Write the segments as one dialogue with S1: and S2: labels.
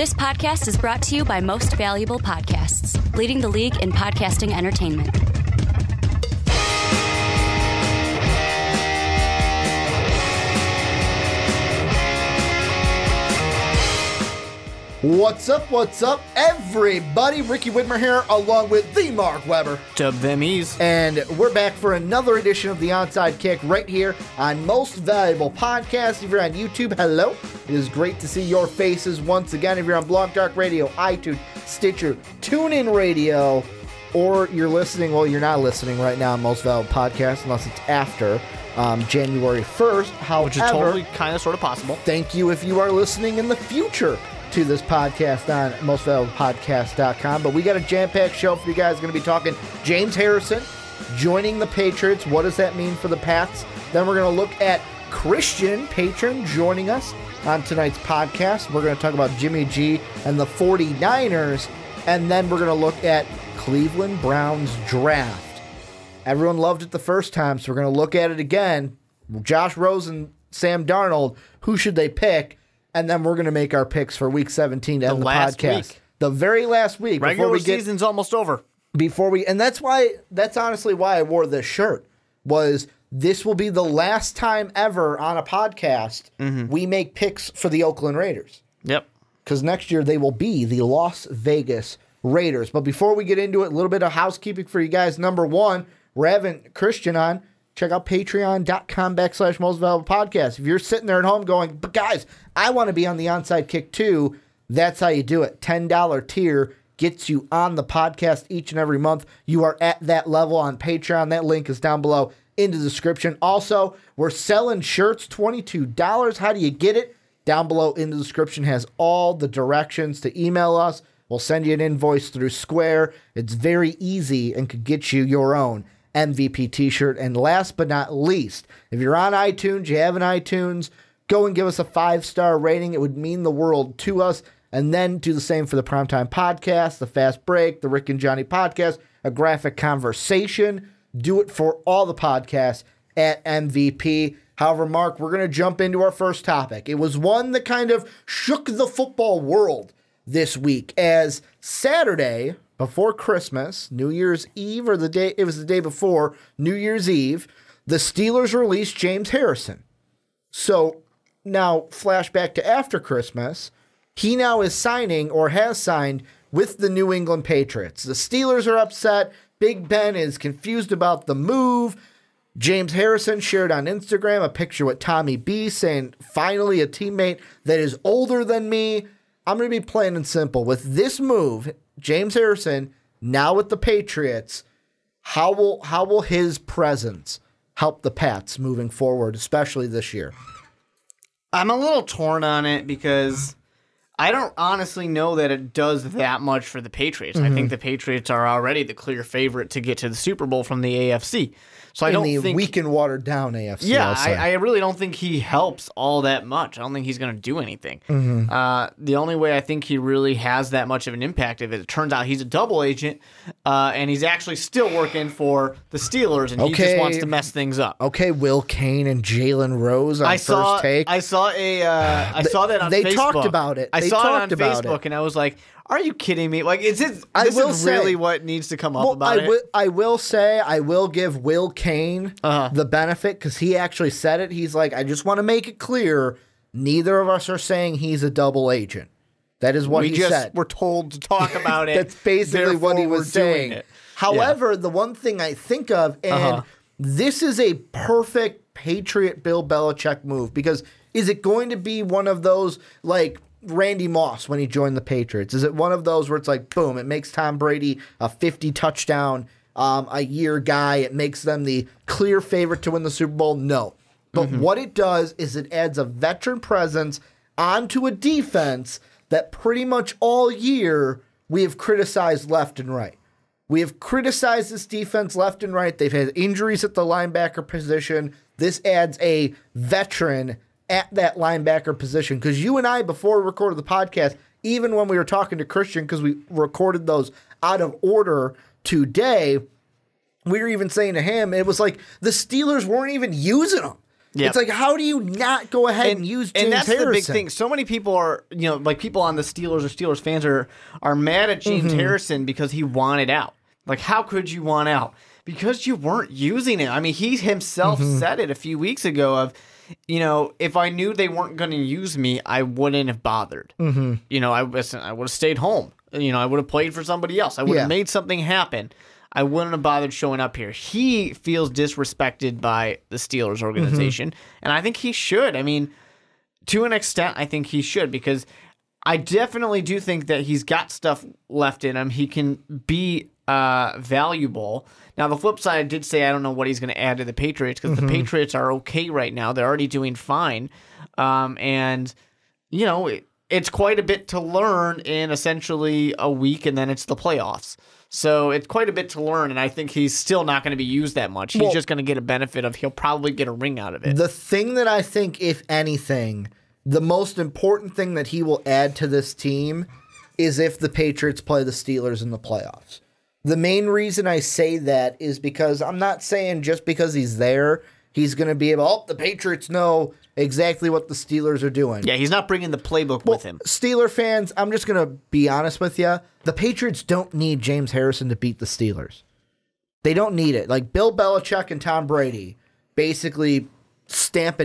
S1: This podcast is brought to you by Most Valuable Podcasts, leading the league in podcasting entertainment.
S2: What's up, everybody? Ricky Widmer here, along with the Mark Weber.
S3: Dub them ease.
S2: And we're back for another edition of the Onside Kick right here on Most Valuable Podcast. If you're on YouTube, hello. It is great to see your faces once again. If you're on Blog Talk Radio, iTunes, Stitcher, TuneIn Radio, or you're listening, well, you're not listening right now on Most Valuable Podcast unless it's after January 1st. However,
S3: which is totally kind of sort of possible.
S2: Thank you if you are listening in the future to this podcast on mostvaluablepodcast.com. But we got a jam-packed show for you guys. Going to be talking James Harrison joining the Patriots. What does that mean for the Pats? Then we're going to look at Christian, patron, joining us on tonight's podcast. We're going to talk about Jimmy G and the 49ers. And then we're going to look at Cleveland Browns draft. Everyone loved it the first time, so we're going to look at it again. Josh Rosen, Sam Darnold, who should they pick? And then we're going to make our picks for Week 17 to end the podcast.
S3: Week.
S2: The very last week.
S3: Regular season's almost over.
S2: And that's honestly why I wore this shirt, was this will be the last time ever on a podcast we make picks for the Oakland Raiders.
S3: Yep.
S2: Because next year they will be the Las Vegas Raiders. But before we get into it, a little bit of housekeeping for you guys. Number one, we're having Christian on. Check out patreon.com/mostvaluablepodcast. If you're sitting there at home going, but guys, I want to be on the Onside Kick too, that's how you do it. $10 tier gets you on the podcast each and every month. You are at that level on Patreon. That link is down below in the description. Also, we're selling shirts, $22. How do you get it? Down below in the description has all the directions to email us. We'll send you an invoice through Square. It's very easy and could get you your own MVP t-shirt. And last but not least, if you're on iTunes, you have an iTunes, go and give us a 5-star rating. It would mean the world to us. And then do the same for the Primetime Podcast, the Fast Break, the Rick and Johnny Podcast, a Graphic Conversation. Do it for all the podcasts at MVP. However, Mark, we're going to jump into our first topic. It was one that kind of shook the football world this week, as Saturday before Christmas, New Year's Eve, or the day before New Year's Eve, the Steelers released James Harrison. So now flashback to after Christmas, he now is signing or has signed with the New England Patriots. The Steelers are upset. Big Ben is confused about the move. James Harrison shared on Instagram a picture with Tommy B saying, finally a teammate that is older than me. I'm going to be plain and simple. With this move, James Harrison, now with the Patriots, how will his presence help the Pats moving forward, especially this year?
S3: I'm a little torn on it because I don't honestly know that it does that much for the Patriots. I think the Patriots are already the clear favorite to get to the Super Bowl from the AFC. So I don't think
S2: weak and watered down AFC.
S3: Yeah, I really don't think he helps all that much. I don't think he's going to do anything. The only way I think he really has that much of an impact, if it turns out he's a double agent, and he's actually still working for the Steelers, and he just wants to mess things up.
S2: Okay, Will Kane and Jalen Rose on First Take.
S3: I saw that on Facebook.
S2: They talked about it.
S3: I saw it on Facebook, and I was like, are you kidding me? Like, this is really what needs to come up about it.
S2: I will say, I will give Will Kane the benefit, because he actually said it. He's like, I just want to make it clear, neither of us are saying he's a double agent. That is what he said.
S3: We're told to talk about it.
S2: That's basically what he was saying. However, the one thing I think of, and this is a perfect Patriot Bill Belichick move, because is it going to be one of those, like Randy Moss when he joined the Patriots? Is it one of those where it's like, boom, it makes Tom Brady a 50 touchdown a year guy? It makes them the clear favorite to win the Super Bowl? No. But what it does is it adds a veteran presence onto a defense that pretty much all year we have criticized left and right. We have criticized this defense left and right. They've had injuries at the linebacker position. This adds a veteran at that linebacker position. Because you and I, before we recorded the podcast, even when we were talking to Christian, because we recorded those out of order today, we were even saying to him, it was like the Steelers weren't even using them.
S3: Yep.
S2: It's like, how do you not go ahead and use James Harrison?
S3: And that's the big thing. So many people are, like people on the Steelers or Steelers fans are mad at James Harrison because he wanted out. Like, how could you want out? Because you weren't using it. I mean, he himself said it a few weeks ago of, if I knew they weren't going to use me, I wouldn't have bothered. I would have stayed home. I would have played for somebody else. I would have made something happen. I wouldn't have bothered showing up here. He feels disrespected by the Steelers organization, and I think he should. I mean, to an extent, I think he should, because I definitely do think that he's got stuff left in him. He can be valuable. Now, the flip side, I did say I don't know what he's going to add to the Patriots, because the Patriots are okay right now. They're already doing fine. It's quite a bit to learn in essentially a week, and then it's the playoffs. So it's quite a bit to learn, and I think he's still not going to be used that much. He's just going to get a benefit of he'll probably get a ring out of it.
S2: The thing that I think, if anything, the most important thing that he will add to this team is if the Patriots play the Steelers in the playoffs. The main reason I say that is because I'm not saying just because he's there, he's going to be able, the Patriots know exactly what the Steelers are doing.
S3: Yeah, he's not bringing the playbook with him.
S2: Steeler fans, I'm just going to be honest with you. The Patriots don't need James Harrison to beat the Steelers. They don't need it. Like Bill Belichick and Tom Brady basically stamp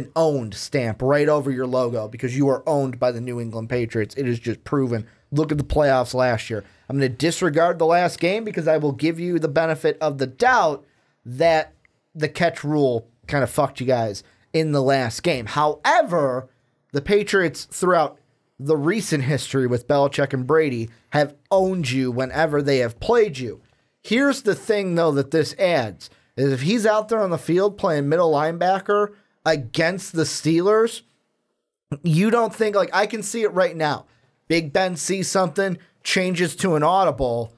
S2: right over your logo because you are owned by the New England Patriots. It is just proven. Look at the playoffs last year. I'm going to disregard the last game because I will give you the benefit of the doubt that the catch rule kind of fucked you guys in the last game. However, the Patriots throughout the recent history with Belichick and Brady have owned you whenever they have played you. Here's the thing, though, that this adds, is if he's out there on the field playing middle linebacker against the Steelers, you don't think, like, I can see it right now. Big Ben sees something, changes to an audible,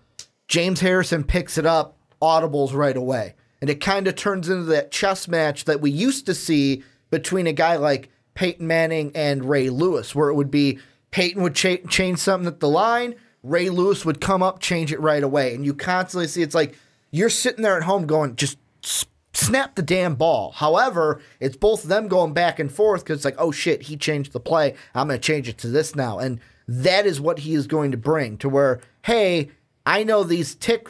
S2: James Harrison picks it up, audibles right away. And it kind of turns into that chess match that we used to see between a guy like Peyton Manning and Ray Lewis, where it would be Peyton would change something at the line, Ray Lewis would come up, change it right away. And you constantly see, it's like you're sitting there at home going, just snap the damn ball. However, it's both of them going back and forth because it's like, oh shit, he changed the play. I'm going to change it to this now. And that is what he is going to bring to where, hey, I know this tick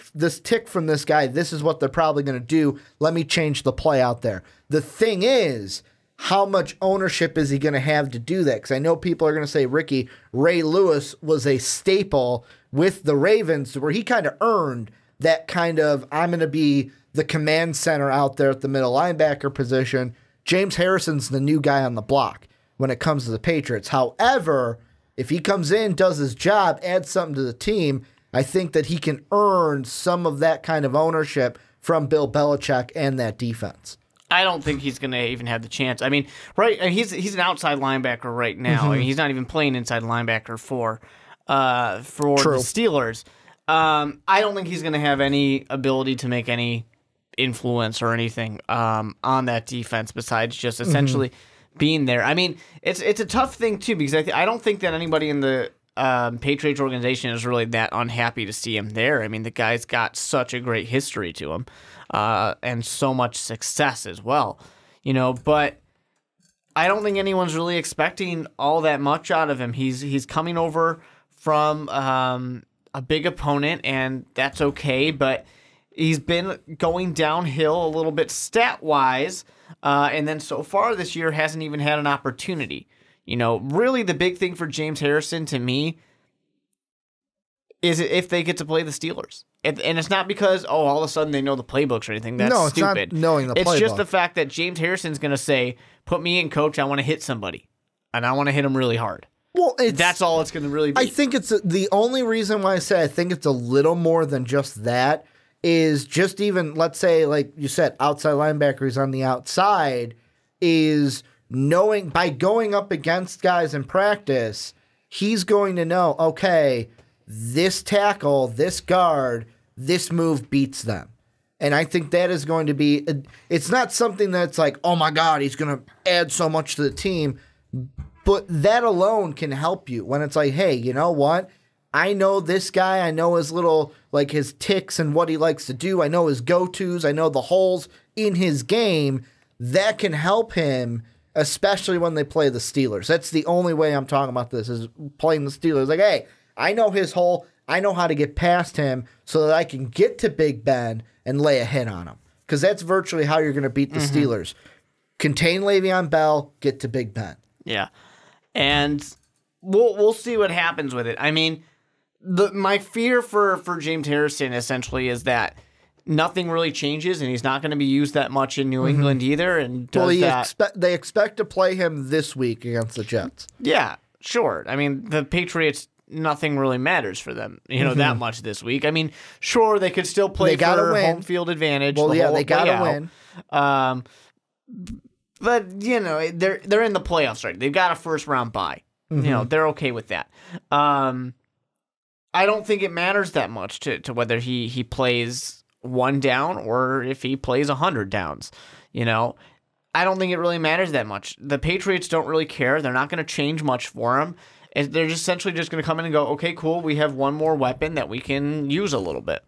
S2: from this guy. This is what they're probably going to do. Let me change the play out there. The thing is, how much ownership is he going to have to do that? Because I know people are going to say, Ricky, Ray Lewis was a staple with the Ravens where he kind of earned that kind of, I'm going to be the command center out there at the middle linebacker position. James Harrison's the new guy on the block when it comes to the Patriots. However, if he comes in, does his job, adds something to the team, I think that he can earn some of that kind of ownership from Bill Belichick and that defense.
S3: I don't think he's going to even have the chance. I mean, he's an outside linebacker right now. I mean, he's not even playing inside linebacker for the Steelers. I don't think he's going to have any ability to make any influence or anything on that defense besides just essentially being there. I mean, it's a tough thing too because I don't think that anybody in the Patriots organization is really that unhappy to see him there. I mean, the guy's got such a great history to him and so much success as well, but I don't think anyone's really expecting all that much out of him. He's coming over from a big opponent, and that's okay, but he's been going downhill a little bit stat-wise, and then so far this year hasn't even had an opportunity. Really the big thing for James Harrison to me is if they get to play the Steelers. And it's not because, all of a sudden they know the playbooks or anything. That's
S2: no, it's
S3: stupid.
S2: Not knowing the playbook.
S3: It's just the fact that James Harrison's going to say, put me in, coach, I want to hit somebody. And I want to hit him really hard.
S2: Well,
S3: that's all it's going to really be.
S2: I think it's the only reason why I say I think it's a little more than just that is just even, let's say, like you said, outside linebackers on the outside is knowing by going up against guys in practice, he's going to know, okay, this tackle, this guard, this move beats them. And I think that is going to be, it's not something that's like, oh my God, he's going to add so much to the team. But that alone can help you when it's like, hey, you know what? I know this guy. I know his little, like his ticks and what he likes to do. I know his go-tos. I know the holes in his game. that can help him, especially when they play the Steelers. That's the only way I'm talking about this, is playing the Steelers. Like, hey, I know his hole. I know how to get past him so that I can get to Big Ben and lay a hit on him. Because that's virtually how you're going to beat the Steelers. Contain Le'Veon Bell, get to Big Ben.
S3: Yeah. And we'll see what happens with it. I mean, my fear for James Harrison essentially is that nothing really changes, and he's not going to be used that much in New England either. And
S2: they expect to play him this week against the Jets.
S3: Yeah, sure. I mean, the Patriots, nothing really matters for them, that much this week. I mean, sure, they could still play for home field advantage.
S2: Well, they got to win.
S3: But they're in the playoffs, right? They've got a first round bye. They're okay with that. I don't think it matters that much to whether he plays one down or if he plays 100 downs. I don't think it really matters that much. The Patriots don't really care. They're not going to change much for him. They're essentially just going to come in and go, okay, cool, we have one more weapon that we can use a little bit.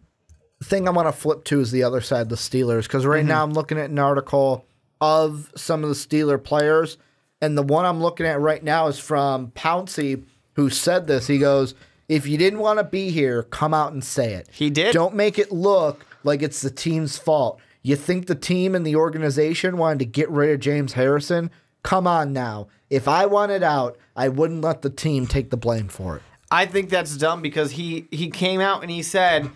S2: The thing I want to flip to is the other side, the Steelers, because right now I'm looking at an article of some of the Steeler players, and the one I'm looking at right now is from Pouncey, who said this. He goes, if you didn't want to be here, come out and say it.
S3: He did?
S2: Don't make it look like it's the team's fault. You think the team and the organization wanted to get rid of James Harrison? Come on now. If I wanted out, I wouldn't let the team take the blame for it.
S3: I think that's dumb because he came out and he said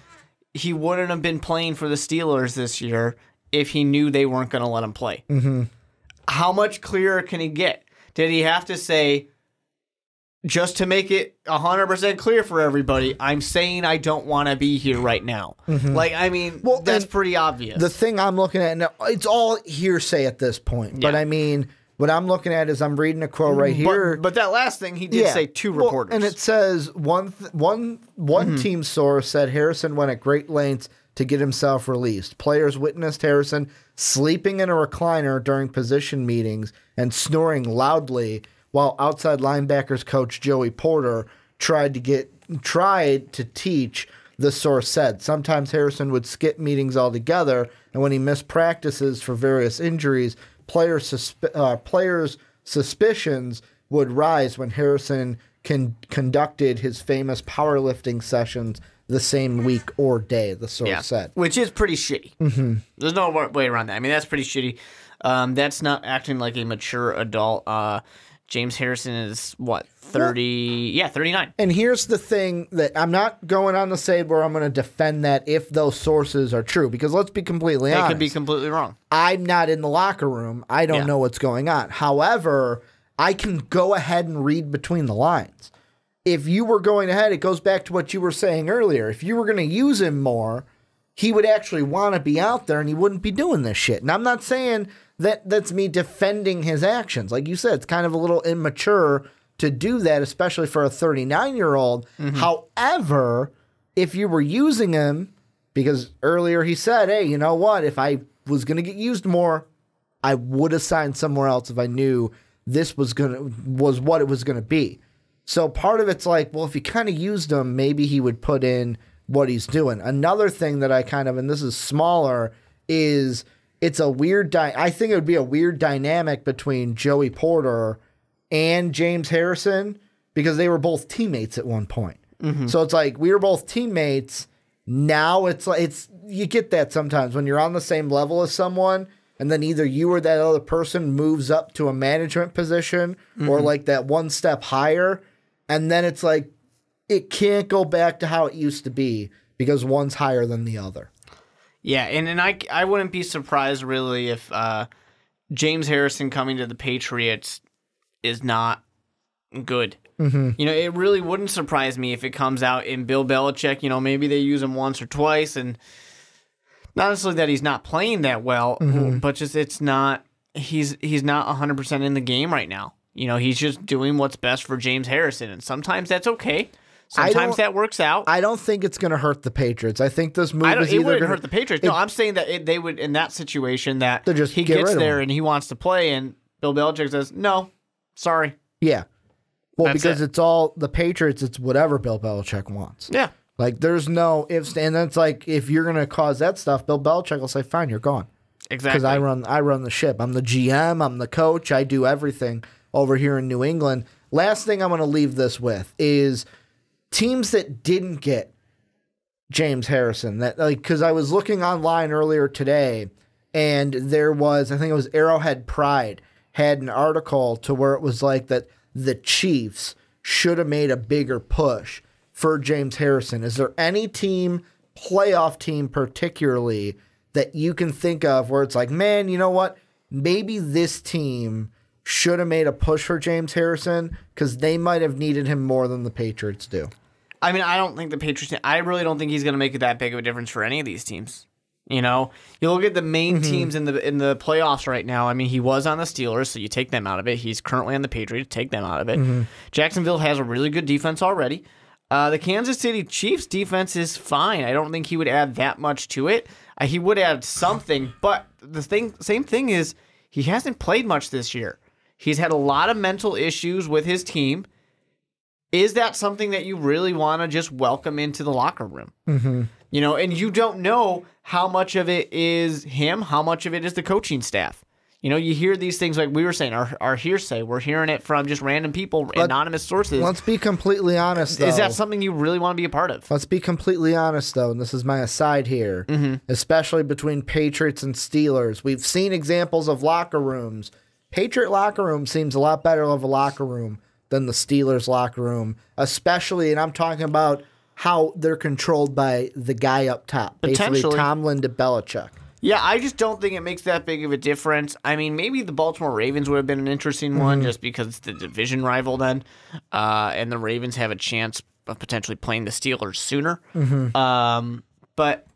S3: he wouldn't have been playing for the Steelers this year if he knew they weren't going to let him play. How much clearer can he get? Did he have to say, just to make it 100% clear for everybody, I'm saying I don't want to be here right now? That's pretty obvious.
S2: The thing I'm looking at now, it's all hearsay at this point. Yeah. But what I'm looking at is I'm reading a quote right here.
S3: But that last thing, he did say two reporters.
S2: And it says one team source said Harrison went at great lengths to get himself released. Players witnessed Harrison sleeping in a recliner during position meetings and snoring loudly, while outside linebackers coach Joey Porter tried to teach, the source said. Sometimes Harrison would skip meetings altogether, and when he missed practices for various injuries, players' suspicions would rise when Harrison conducted his famous powerlifting sessions the same week or day, the source said.
S3: Which is pretty shitty. There's no way around that. I mean, that's pretty shitty. That's not acting like a mature adult. James Harrison is, what, 30? Yeah, 39.
S2: And here's the thing that I'm not going on the side where I'm going to defend that if those sources are true, because let's be completely honest.
S3: They could be completely wrong.
S2: I'm not in the locker room. I don't know what's going on. However, I can go ahead and read between the lines. If you were going ahead, it goes back to what you were saying earlier. If you were going to use him more, he would actually want to be out there and he wouldn't be doing this shit. And I'm not saying that's me defending his actions. Like you said, it's kind of a little immature to do that, especially for a 39-year-old. However, if you were using him, because earlier he said, hey, you know what? If I was going to get used more, I would have signed somewhere else if I knew this was what it was going to be. So part of it's like, well, if you kind of used him, maybe he would put in what he's doing. Another thing that I and this is smaller, is it's a weird, I think it would be a weird dynamic between Joey Porter and James Harrison, because they were both teammates at one point. So it's like, we were both teammates. Now it's like, you get that sometimes when you're on the same level as someone, and then either you or that other person moves up to a management position or like that one step higher. And then it's like, it can't go back to how it used to be because one's higher than the other.
S3: Yeah, and I wouldn't be surprised really if James Harrison coming to the Patriots is not good. It really wouldn't surprise me if it comes out in Bill Belichick, maybe they use him once or twice, and not necessarily that he's not playing that well, but just he's not 100% in the game right now. He's just doing what's best for James Harrison, and sometimes that's okay. Sometimes that works out.
S2: I don't think it's going to hurt the Patriots. I think this move is
S3: either going to hurt the Patriots. No, I'm saying that they would, in that situation, that he gets there and he wants to play, and Bill Belichick says, no, sorry.
S2: Yeah. Well, because it's all the Patriots, it's whatever Bill Belichick wants.
S3: Yeah.
S2: Like, there's no ifs, and then it's like, if you're going to cause that stuff, Bill Belichick will say, fine, you're gone.
S3: Exactly.
S2: Because I run the ship. I'm the GM. I'm the coach. I do everything over here in New England. Last thing I'm going to leave this with is teams that didn't get James Harrison. That because I was looking online earlier today, and there was, I think it was Arrowhead Pride had an article to where it was like that the Chiefs should have made a bigger push for James Harrison. Is there any team, playoff team particularly, that you can think of where it's like, man, you know what? Maybe this team should have made a push for James Harrison because they might have needed him more than the Patriots do.
S3: I mean, I don't think the Patriots. I really don't think he's going to make it that big of a difference for any of these teams. You know, you look at the main teams in the playoffs right now. I mean, he was on the Steelers, so you take them out of it. He's currently on the Patriots, take them out of it. Jacksonville has a really good defense already. The Kansas City Chiefs defense is fine. I don't think he would add that much to it. He would add something, but same thing is he hasn't played much this year. He's had a lot of mental issues with his team. Is that something that you really want to just welcome into the locker room? You know, and you don't know how much of it is him, how much of it is the coaching staff. You know, you hear these things like we were saying, our hearsay. We're hearing it from just random people, anonymous sources.
S2: Let's be completely honest, though.
S3: Is that something you really want to be a part of?
S2: Let's be completely honest, though, and this is my aside here, especially between Patriots and Steelers. We've seen examples of locker rooms. Patriot locker room seems a lot better of a locker room than the Steelers locker room, especially, and I'm talking about how they're controlled by the guy up top, basically Tomlin to Belichick.
S3: Yeah, I just don't think it makes that big of a difference. I mean, maybe the Baltimore Ravens would have been an interesting one just because it's the division rival then, and the Ravens have a chance of potentially playing the Steelers sooner. But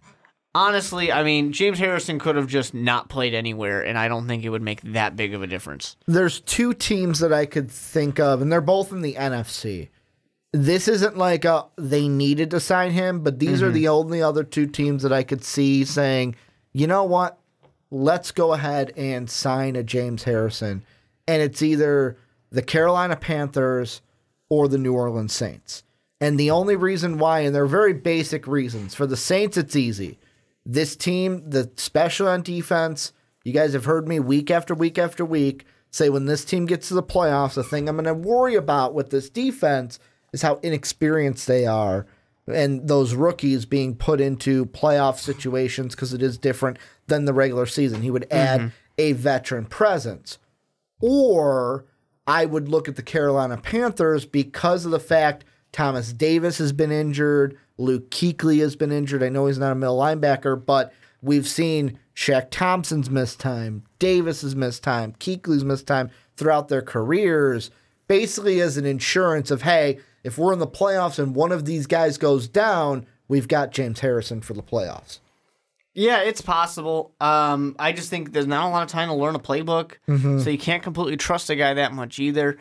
S3: honestly, I mean, James Harrison could have just not played anywhere, and I don't think it would make that big of a difference.
S2: There's two teams that I could think of, and they're both in the NFC. This isn't like they needed to sign him, but these are the only other two teams that I could see saying, you know what? Let's go ahead and sign a James Harrison. And it's either the Carolina Panthers or the New Orleans Saints. And the only reason why, and they're very basic reasons. For the Saints, it's easy. This team, the special on defense, you guys have heard me week after week after week say when this team gets to the playoffs, the thing I'm going to worry about with this defense is how inexperienced they are. And those rookies being put into playoff situations because it is different than the regular season. He would add a veteran presence. Or I would look at the Carolina Panthers because of the fact Thomas Davis has been injured, Luke Kuechly has been injured. I know he's not a middle linebacker, but we've seen Shaq Thompson's missed time, Davis has missed time, Kuechly's missed time throughout their careers, basically as an insurance of, hey, if we're in the playoffs and one of these guys goes down, we've got James Harrison for the playoffs.
S3: Yeah, it's possible. I just think there's not a lot of time to learn a playbook, so you can't completely trust a guy that much either.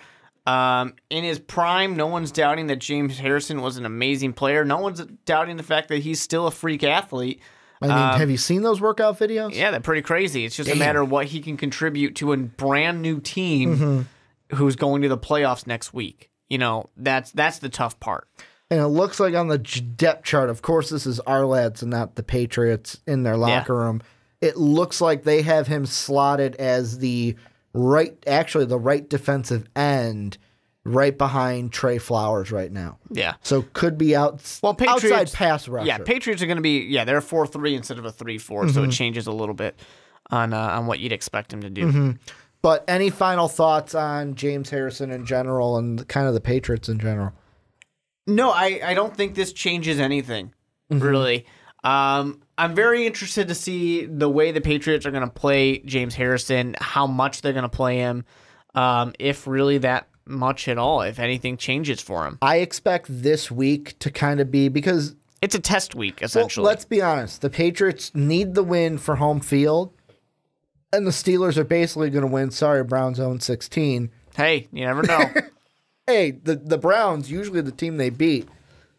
S3: In his prime, no one's doubting that James Harrison was an amazing player. No one's doubting the fact that he's still a freak athlete.
S2: I mean, have you seen those workout videos?
S3: Yeah, they're pretty crazy. It's just a matter of what he can contribute to a brand new team who's going to the playoffs next week. You know, that's the tough part.
S2: And it looks like on the depth chart, of course, this is our lads and not the Patriots in their locker room. It looks like they have him slotted as the right defensive end, right behind Trey Flowers right now. Yeah. So could be outside pass rusher.
S3: Yeah, Patriots are going to be, they're a 4-3 instead of a 3-4, so it changes a little bit on what you'd expect him to do.
S2: But any final thoughts on James Harrison in general and kind of the Patriots in general?
S3: No, I don't think this changes anything, really. I'm very interested to see the way the Patriots are going to play James Harrison, how much they're going to play him, if really that much at all, if anything changes for him.
S2: I expect this week to kind of be, because
S3: it's a test week, essentially.
S2: Well, let's be honest. The Patriots need the win for home field. And the Steelers are basically going to win. Sorry, Browns own 16.
S3: Hey, you never know.
S2: Hey, the Browns, usually the team they beat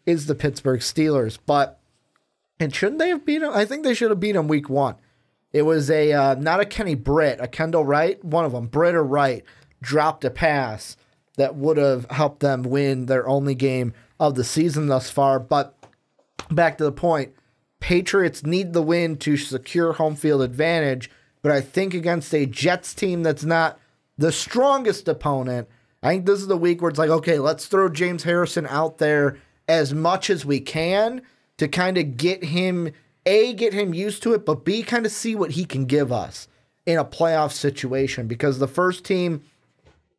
S2: is the Pittsburgh Steelers. And shouldn't they have beat them? I think they should have beat them week 1. It was not a Kenny Britt, a Kendall Wright. One of them, Britt or Wright, dropped a pass that would have helped them win their only game of the season thus far. But back to the point, Patriots need the win to secure home field advantage but I think against a Jets team that's not the strongest opponent, I think this is the week where it's like, okay, let's throw James Harrison out there as much as we can to kind of get him used to it, but B, kind of see what he can give us in a playoff situation, because the first team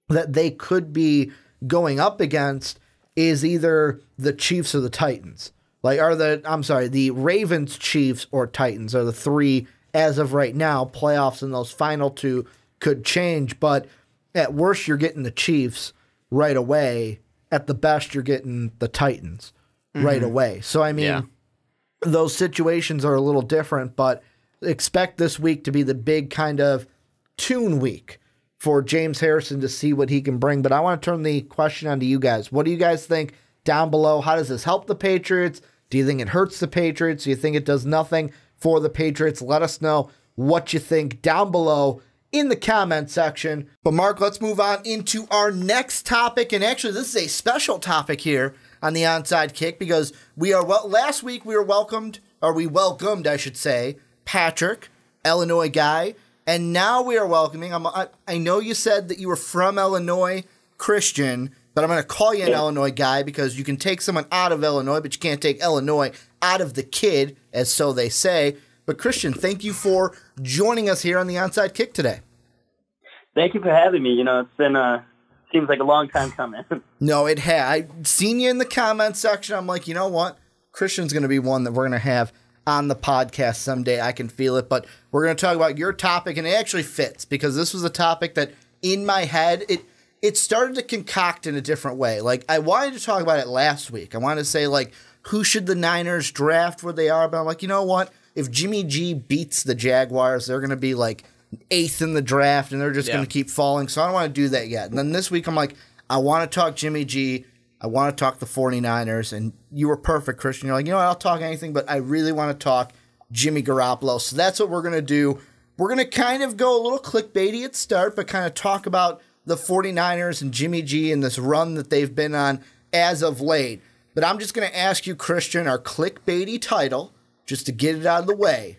S2: that they could be going up against is either the Chiefs or the Titans. The Ravens, Chiefs, or Titans are the three as of right now. Playoffs in those final two could change, but at worst, you're getting the Chiefs right away. At the best, you're getting the Titans right away. So, I mean, those situations are a little different, but expect this week to be the big kind of tune week for James Harrison to see what he can bring. But I want to turn the question on to you guys. What do you guys think down below? How does this help the Patriots? Do you think it hurts the Patriots? Do you think it does nothing for the Patriots? Let us know what you think down below in the comment section. But Mark, let's move on into our next topic. And actually, this is a special topic here on the Onside Kick, because last week we welcomed, I should say, Patrick, Illinois guy. And now we are welcoming, I know you said that you were from Illinois, Christian, but I'm going to call you an Illinois guy because you can take someone out of Illinois, but you can't take Illinois out of the kid, as so they say. But Christian, thank you for joining us here on the Onside Kick today.
S4: Thank you for having me. It's been seems like a long time coming.
S2: No, it has. I've seen you in the comment section. I'm like, you know what? Christian's going to be one that we're going to have on the podcast someday. I can feel it. But we're going to talk about your topic, and it actually fits because this was a topic that in my head, it started to concoct in a different way. Like, I wanted to talk about it last week. I wanted to say, like, who should the Niners draft where they are? But I'm like, you know what? If Jimmy G beats the Jaguars, they're going to be like 8th in the draft, and they're just going to keep falling. So I don't want to do that yet. And then this week, I'm like, I want to talk Jimmy G. I want to talk the 49ers. And you were perfect, Christian. You're like, you know what? I'll talk anything, but I really want to talk Jimmy Garoppolo. So that's what we're going to do. We're going to kind of go a little clickbaity at start, but kind of talk about the 49ers and Jimmy G and this run that they've been on as of late. But I'm just going to ask you, Christian, our clickbaity title, just to get it out of the way.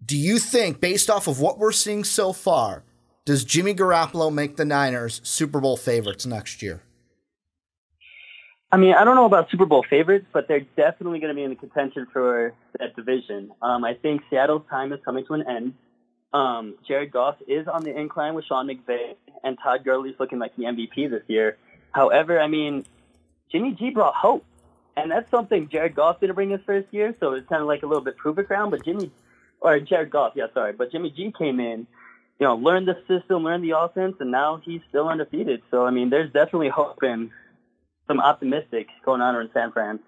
S2: Do you think, based off of what we're seeing so far, does Jimmy Garoppolo make the Niners Super Bowl favorites next year?
S4: I mean, I don't know about Super Bowl favorites, but they're definitely going to be in the contention for that division. I think Seattle's time is coming to an end. Jared Goff is on the incline with Sean McVay, and Todd Gurley's looking like the MVP this year. However, I mean, Jimmy G brought hope, and that's something Jared Goff didn't bring his first year, so it's kind of like a little bit prove-it ground. But Jimmy G came in, learned the system, learned the offense, and now he's still undefeated. So, I mean, there's definitely hope and some optimistic going on in San Fran.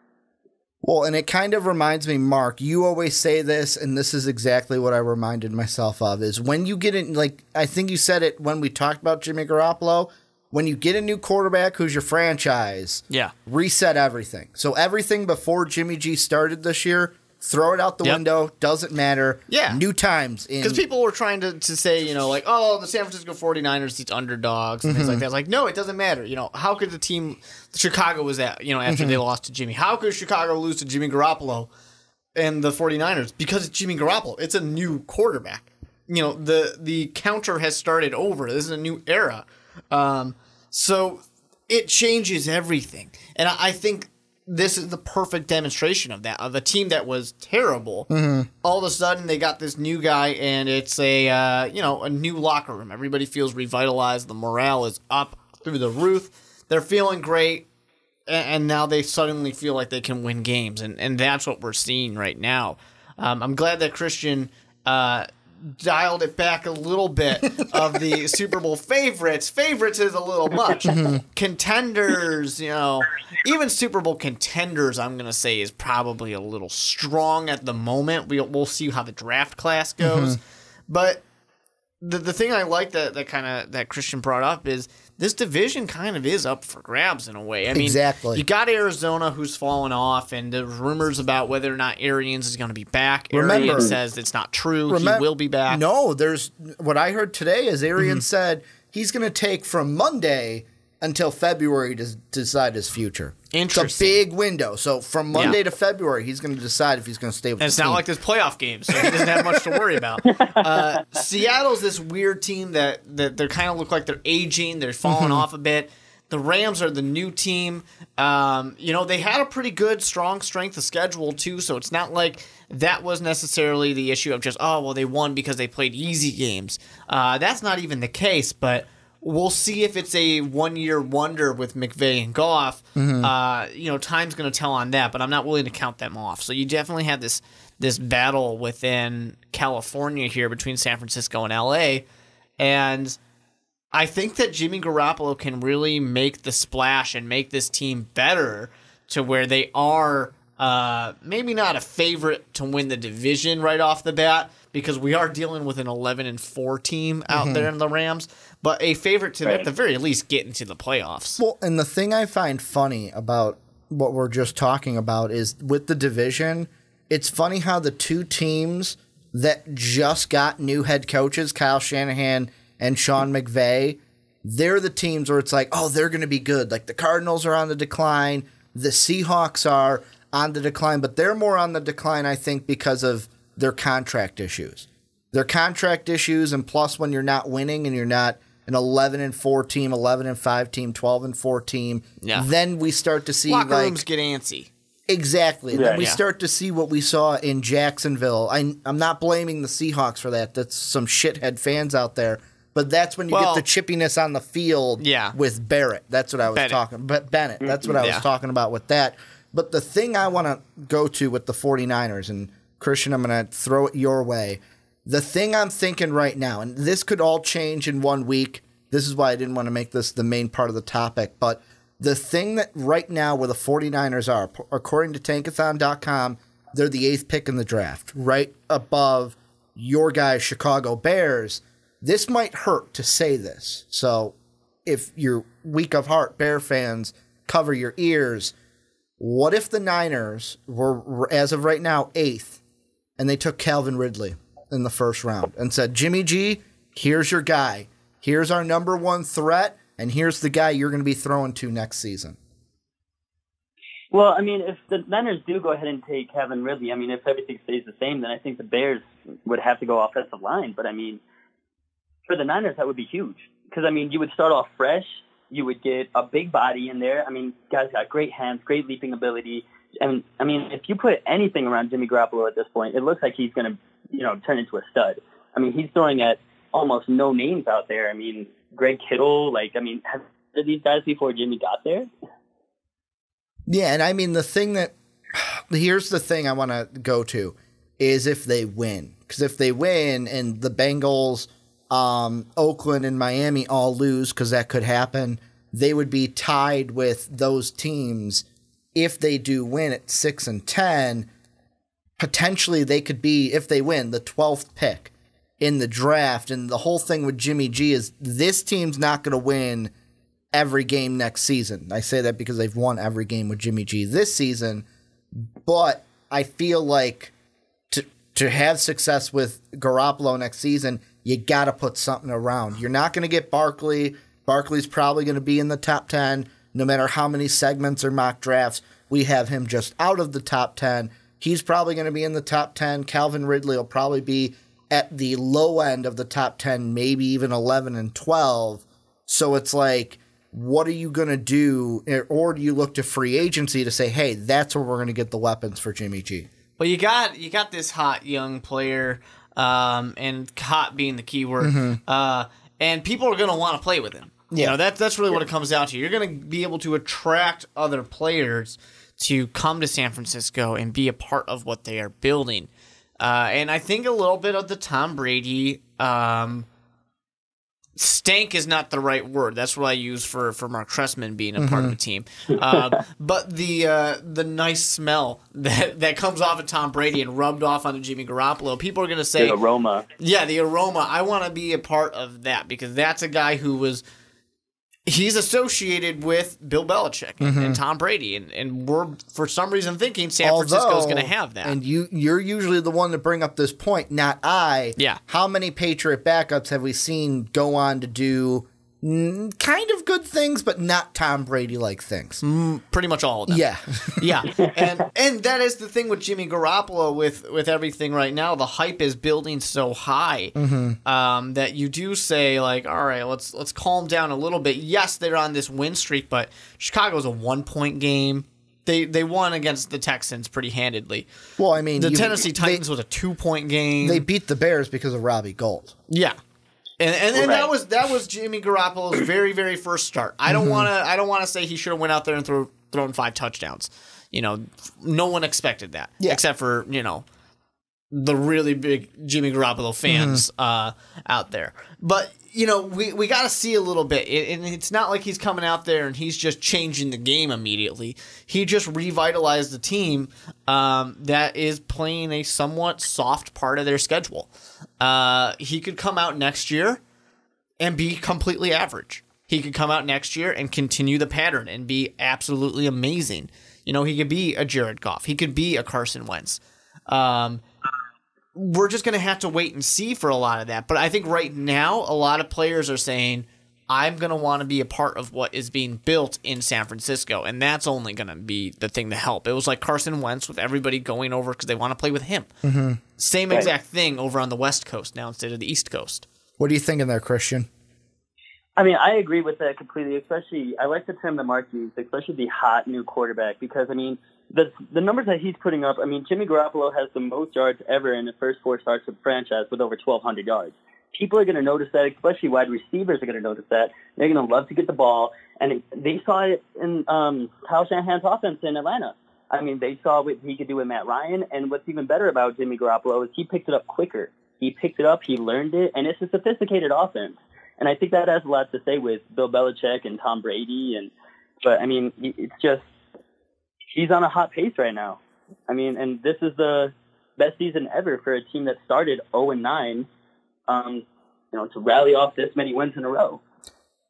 S2: Well, and it kind of reminds me, Mark, you always say this, and this is exactly what I reminded myself of, is when you get in, like, I think you said it when we talked about Jimmy Garoppolo, when you get a new quarterback who's your franchise, reset everything. So everything before Jimmy G started this year, throw it out the window, doesn't matter. Yeah. New times.
S3: Because people were trying to say, the San Francisco 49ers, these underdogs and things like that. It's like, no, it doesn't matter. How could the team Chicago was at, after they lost to Jimmy? How could Chicago lose to Jimmy Garoppolo and the 49ers? Because it's Jimmy Garoppolo. It's a new quarterback. The counter has started over. This is a new era. So it changes everything. And I think this is the perfect demonstration of that, of a team that was terrible. All of a sudden, they got this new guy, and it's a new locker room. Everybody feels revitalized. The morale is up through the roof. They're feeling great, and now they suddenly feel like they can win games, and that's what we're seeing right now. I'm glad that Christian dialed it back a little bit of the Super Bowl favorites. Favorites is a little much. Contenders, even Super Bowl contenders, I'm going to say, is probably a little strong at the moment. We'll see how the draft class goes. But the thing I like that Christian brought up is this division kind of is up for grabs in a way. I mean, exactly. You got Arizona, who's fallen off, and there's rumors about whether or not Arians is going to be back. Arians says it's not true. He will be back.
S2: No, what I heard today is Arians said he's going to take from Monday until February to decide his future.
S3: Interesting.
S2: It's a big window. So from Monday to February, he's going to decide if he's going to stay with the team.
S3: It's not like this playoff game, so he doesn't have much to worry about. Seattle's this weird team that they kind of look like they're aging. They're falling off a bit. The Rams are the new team. They had a pretty good, strong strength of schedule, too, so it's not like that was necessarily the issue of just, they won because they played easy games. That's not even the case, but we'll see if it's a one-year wonder with McVay and Goff. Time's going to tell on that, but I'm not willing to count them off. So you definitely have this battle within California here between San Francisco and L.A., and I think that Jimmy Garoppolo can really make the splash and make this team better to where they are maybe not a favorite to win the division right off the bat, because we are dealing with an 11-4 team out there in the Rams, but a favorite to, at the very least, get into the playoffs.
S2: Well, and the thing I find funny about what we're just talking about is with the division, it's funny how the two teams that just got new head coaches, Kyle Shanahan and Sean McVay, they're the teams where it's like, they're going to be good. Like the Cardinals are on the decline, the Seahawks are on the decline, but they're more on the decline, I think, because of their contract issues. Their contract issues, and plus when you're not winning and you're not an 11-4 team, 11-5 team, 12-4 team, then we start to see
S3: locker rooms get antsy.
S2: Exactly. Then we start to see what we saw in Jacksonville. I'm not blaming the Seahawks for that. That's some shithead fans out there. But that's when you get the chippiness on the field with Barrett. That's what I was talking about. Bennett. That's what I was talking about with that. But the thing I want to go to with the 49ers, and Christian, I'm going to throw it your way. The thing I'm thinking right now, and this could all change in 1 week. This is why I didn't want to make this the main part of the topic. But the thing that right now where the 49ers are, according to Tankathon.com, they're the 8th pick in the draft, right above your guys, Chicago Bears. This might hurt to say this. So if you're weak of heart, Bear fans, cover your ears. What if the Niners were, as of right now, 8th, and they took Calvin Ridley in the first round and said, Jimmy G, here's your guy. Here's our number one threat, and here's the guy you're going to be throwing to next season.
S4: Well, I mean, if the Niners do go ahead and take Calvin Ridley, I mean, if everything stays the same, then I think the Bears would have to go offensive line. But, I mean, for the Niners, that would be huge. Because, I mean, you would start off fresh. You would get a big body in there. I mean, guys got great hands, great leaping ability. And, I mean, if you put anything around Jimmy Garoppolo at this point, it looks like he's going to, turn into a stud. I mean, he's throwing at almost no names out there. I mean, Greg Kittle, have these guys before Jimmy got there?
S2: Yeah, and I mean, here's the thing I want to go to, is if they win. Because if they win and the Bengals, Oakland, and Miami all lose, because that could happen, they would be tied with those teams. If they do win at 6-10, potentially they could be, if they win, the 12th pick in the draft. And the whole thing with Jimmy G is this team's not going to win every game next season. I say that because they've won every game with Jimmy G this season. But I feel like to have success with Garoppolo next season, you got to put something around. You're not going to get Barkley. Barkley's probably going to be in the top 10. No matter how many segments or mock drafts, we have him just out of the top 10. He's probably going to be in the top 10. Calvin Ridley will probably be at the low end of the top 10, maybe even 11 and 12. So it's like, what are you going to do? Or do you look to free agency to say, hey, that's where we're going to get the weapons for Jimmy G?
S3: Well, you got this hot young player, and hot being the key word, and people are going to want to play with him. Yeah, that's really what it comes down to. You're going to be able to attract other players to come to San Francisco and be a part of what they are building. And I think a little bit of the Tom Brady stank is not the right word. That's what I use for Mark Trestman being a part of the team. But the nice smell that comes off of Tom Brady and rubbed off onto Jimmy Garoppolo, people are going to say...
S4: The aroma.
S3: Yeah, the aroma. I want to be a part of that because that's a guy who was... He's associated with Bill Belichick and Tom Brady, and we're, for some reason, thinking San Francisco is going to have that.
S2: And you're usually the one to bring up this point, not I.
S3: Yeah.
S2: How many Patriot backups have we seen go on to do kind of good things, but not Tom Brady-like things.
S3: Pretty much all of them.
S2: Yeah.
S3: Yeah. And that is the thing with Jimmy Garoppolo with everything right now. The hype is building so high that you do say, like, all right, let's calm down a little bit. Yes, they're on this win streak, but Chicago's a 1-point game. They won against the Texans pretty handedly.
S2: Well, I mean,
S3: the Tennessee Titans was a 2-point game.
S2: They beat the Bears because of Robbie Gould.
S3: Yeah. And
S4: Right.
S3: that was Jimmy Garoppolo's very, very first start. I don't wanna say he should have went out there and thrown 5 touchdowns. No one expected that.
S2: Yeah.
S3: Except for, the really big Jimmy Garoppolo fans out there. But, we got to see a little bit. And it's not like he's coming out there and he's just changing the game immediately. He just revitalized the team that is playing a somewhat soft part of their schedule. He could come out next year and be completely average. He could come out next year and continue the pattern and be absolutely amazing. He could be a Jared Goff. He could be a Carson Wentz. We're just going to have to wait and see for a lot of that. But I think right now, a lot of players are saying, I'm going to want to be a part of what is being built in San Francisco. And that's only going to be the thing to help. It was like Carson Wentz with everybody going over because they want to play with him. Same exact thing over on the West Coast now instead of the East Coast.
S2: What are you thinking there, Christian?
S4: I mean, I agree with that completely, especially, I like the term that Mark used, especially the hot new quarterback, because, I mean, the numbers that he's putting up, I mean, Jimmy Garoppolo has the most yards ever in the first 4 starts of the franchise with over 1,200 yards. People are going to notice that, especially wide receivers are going to notice that. They're going to love to get the ball, and they saw it in Kyle Shanahan's offense in Atlanta. I mean, they saw what he could do with Matt Ryan, and what's even better about Jimmy Garoppolo is he picked it up quicker. He picked it up, he learned it, and it's a sophisticated offense. And I think that has a lot to say with Bill Belichick and Tom Brady. But, I mean, it's just he's on a hot pace right now. I mean, and this is the best season ever for a team that started 0-9, to rally off this many wins in a row.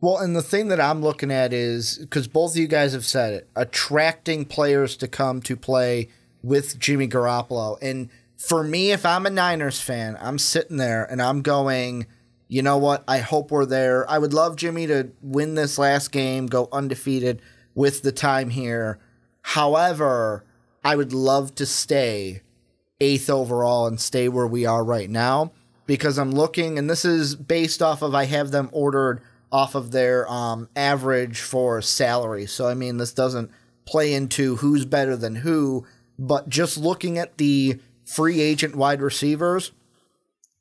S2: Well, and the thing that I'm looking at is, because both of you guys have said it, attracting players to come to play with Jimmy Garoppolo. And for me, if I'm a Niners fan, I'm sitting there and I'm going, you know what? I hope we're there. I would love Jimmy to win this last game, go undefeated with the time here. However, I would love to stay 8th overall and stay where we are right now, because I'm looking, and this is based off of, I have them ordered off of their average for salary. So, I mean, this doesn't play into who's better than who, but just looking at the free agent wide receivers,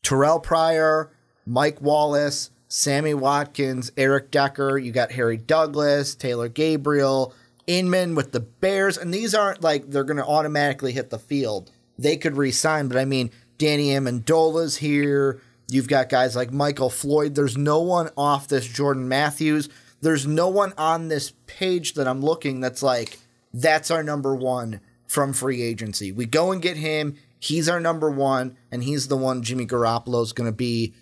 S2: Terrell Pryor, Mike Wallace, Sammy Watkins, Eric Decker, you got Harry Douglas, Taylor Gabriel, Inman with the Bears, and these aren't like they're going to automatically hit the field. They could re-sign, but I mean, Danny Amendola's here. You've got guys like Michael Floyd. There's no one off this Jordan Matthews. There's no one on this page that I'm looking that's like, that's our number one from free agency. We go and get him. He's our number one, and he's the one Jimmy Garoppolo's going to be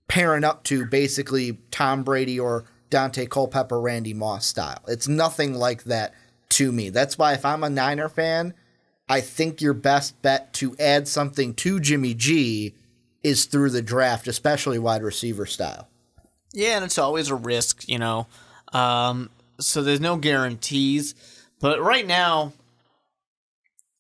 S2: pairing up to, basically Tom Brady or Dante Culpepper, Randy Moss style. It's nothing like that to me. That's why if I'm a Niner fan, I think your best bet to add something to Jimmy G is through the draft, especially wide receiver style.
S3: Yeah, and it's always a risk, so there's no guarantees. But right now,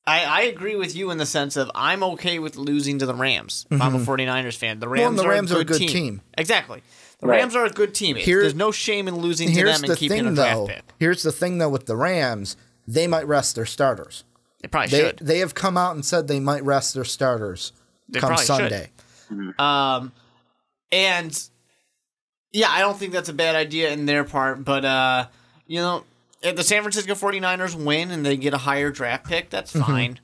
S3: I agree with you in the sense of I'm okay with losing to the Rams. If I'm a 49ers fan. The Rams, are a good team. Exactly. The Rams are a good team. There's no shame in losing to them and keeping a draft pick.
S2: Here's the thing, though, with the Rams, they might rest their starters.
S3: They probably should.
S2: They have come out and said they might rest their starters come Sunday.
S3: And, yeah, I don't think that's a bad idea in their part. But, if the San Francisco 49ers win and they get a higher draft pick, that's fine.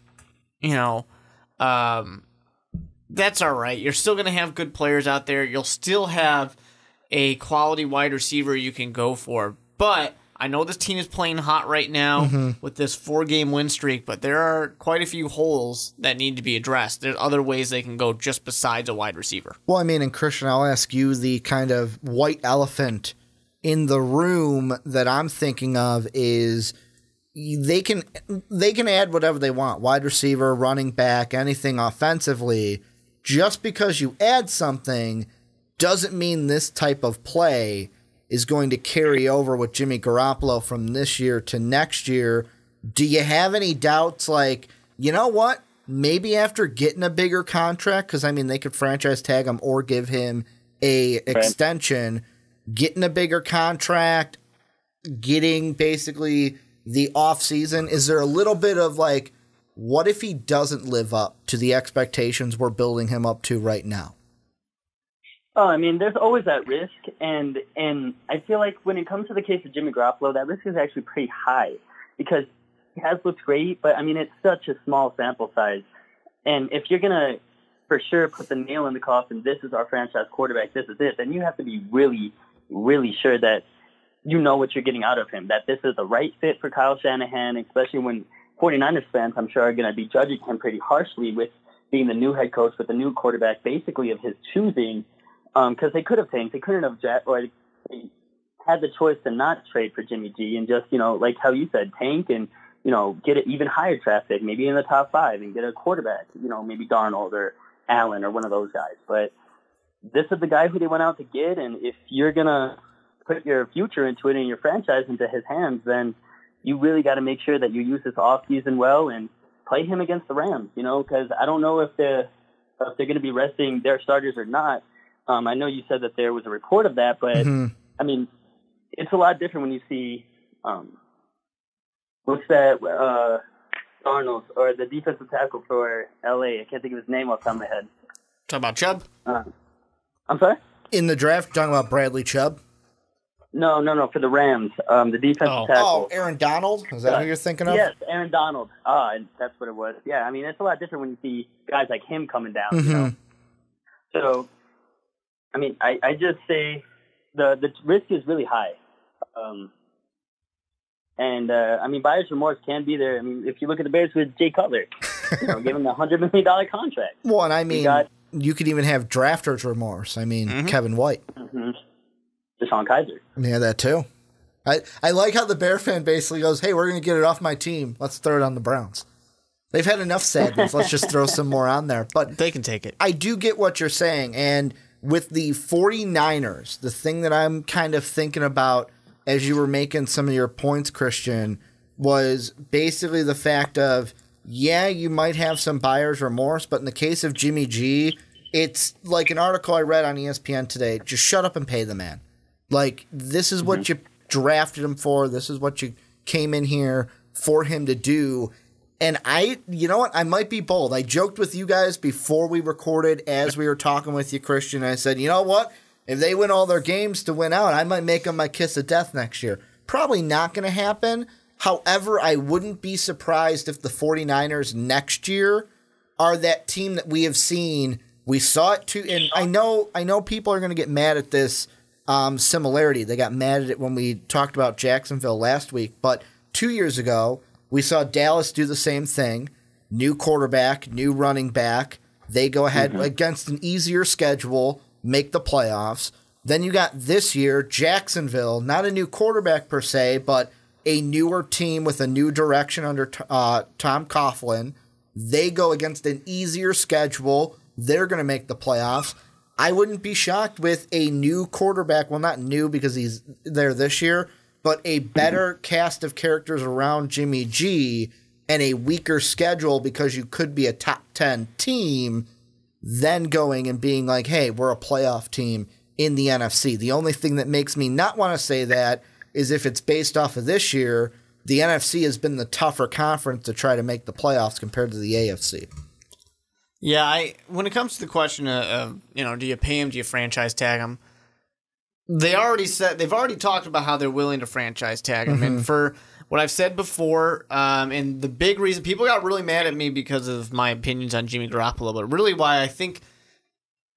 S3: That's all right. You're still going to have good players out there. You'll still have a quality wide receiver you can go for. But I know this team is playing hot right now with this 4-game win streak, but there are quite a few holes that need to be addressed. There's other ways they can go just besides a wide receiver.
S2: Well, I mean, and Christian, I'll ask you the kind of white elephant in the room that I'm thinking of is they can add whatever they want, wide receiver, running back, anything offensively. Just because you add something doesn't mean this type of play is going to carry over with Jimmy Garoppolo from this year to next year. Do you have any doubts, like, you know what? Maybe after getting a bigger contract, because, I mean, they could franchise tag him or give him a extension, getting a bigger contract, getting basically the offseason, is there a little bit of, like, what if he doesn't live up to the expectations we're building him up to right now?
S4: Oh, I mean, there's always that risk, and I feel like when it comes to the case of Jimmy Garoppolo, that risk is actually pretty high because he has looked great, but I mean, it's such a small sample size. And if you're going to for sure put the nail in the coffin, this is our franchise quarterback, this is it, then you have to be really, really sure that you know what you're getting out of him, that this is the right fit for Kyle Shanahan, especially when 49ers fans, I'm sure, are going to be judging him pretty harshly with being the new head coach with the new quarterback, basically of his choosing. Because they could have tanked. They couldn't have they had the choice to not trade for Jimmy G and just, like how you said, tank and, get an even higher draft pick, maybe in the top 5 and get a quarterback, maybe Darnold or Allen or one of those guys. But this is the guy who they went out to get. And if you're going to put your future into it and your franchise into his hands, then you really got to make sure that you use this offseason well and play him against the Rams, because I don't know if they're going to be resting their starters or not. I know you said that there was a report of that, but I mean, it's a lot different when you see, what's that, Darnold, or the defensive tackle for LA. I can't think of his name off the top of my head.
S3: Talking about Chubb?
S4: I'm sorry?
S2: In the draft, talking about Bradley Chubb?
S4: No, for the Rams, the defensive tackle.
S2: Oh, Aaron Donald? Is that who you're thinking of?
S4: Yes, Aaron Donald. And that's what it was. Yeah, I mean, it's a lot different when you see guys like him coming down, So, I mean, I just say the risk is really high. I mean, buyer's remorse can be there. I mean, if you look at the Bears with Jay Cutler, give him a $100 million contract.
S2: Well, and I mean, you could even have drafters remorse. I mean, Kevin White.
S4: Deshaun Kaiser.
S2: Yeah, that too. I like how the Bear fan basically goes, hey, we're going to get it off my team. Let's throw it on the Browns. They've had enough sadness. Let's just throw some more on there. But
S3: they can take it.
S2: I do get what you're saying. And with the 49ers, the thing that I'm kind of thinking about as you were making some of your points, Christian, was basically the fact of, yeah, you might have some buyer's remorse, but in the case of Jimmy G, it's like an article I read on ESPN today. Just shut up and pay the man. Like, this is what you drafted him for. This is what you came in here for him to do. And you know what? I might be bold. I joked with you guys before we recorded as we were talking with you, Christian. I said, you know what? If they win all their games to win out, I might make them my kiss of death next year. Probably not going to happen. However, I wouldn't be surprised if the 49ers next year are that team that we have seen. We saw it too. And I know people are going to get mad at this similarity. They got mad at it when we talked about Jacksonville last week. But 2 years ago, we saw Dallas do the same thing. New quarterback, new running back. They go ahead against an easier schedule, make the playoffs. Then you got this year, Jacksonville, not a new quarterback per se, but a newer team with a new direction under Tom Coughlin. They go against an easier schedule. They're going to make the playoffs. I wouldn't be shocked with a new quarterback. Well, not new because he's there this year, but a better cast of characters around Jimmy G and a weaker schedule because you could be a top 10 team, then going and being like, hey, we're a playoff team in the NFC. The only thing that makes me not want to say that is if it's based off of this year, the NFC has been the tougher conference to try to make the playoffs compared to the AFC.
S3: Yeah, when it comes to the question of do you pay him, do you franchise tag him? They've already talked about how they're willing to franchise tag him. And for what I've said before, and the big reason people got really mad at me because of my opinions on Jimmy Garoppolo, but really why I think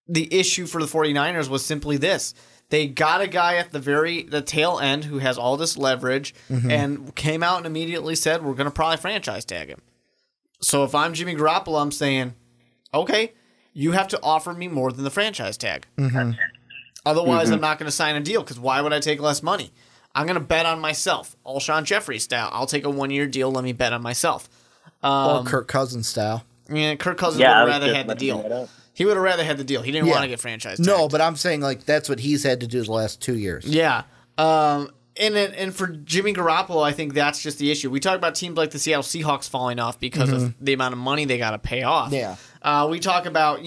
S3: the issue for the 49ers was simply this. They got a guy at the tail end who has all this leverage and came out and immediately said, we're going to probably franchise tag him. So if I'm Jimmy Garoppolo, I'm saying, okay, you have to offer me more than the franchise tag. Otherwise, I'm not going to sign a deal because why would I take less money? I'm going to bet on myself. Alshon Jeffrey style. I'll take a 1-year deal. Let me bet on myself.
S2: Or Kirk Cousins style.
S3: Yeah, Kirk Cousins would have rather had the deal. He would have rather had the deal. He didn't want to get franchised tagged.
S2: No, but I'm saying like that's what he's had to do the last 2 years.
S3: Yeah. And for Jimmy Garoppolo, I think that's just the issue. We talk about teams like the Seattle Seahawks falling off because of the amount of money they got to pay off.
S2: Yeah.
S3: We talk about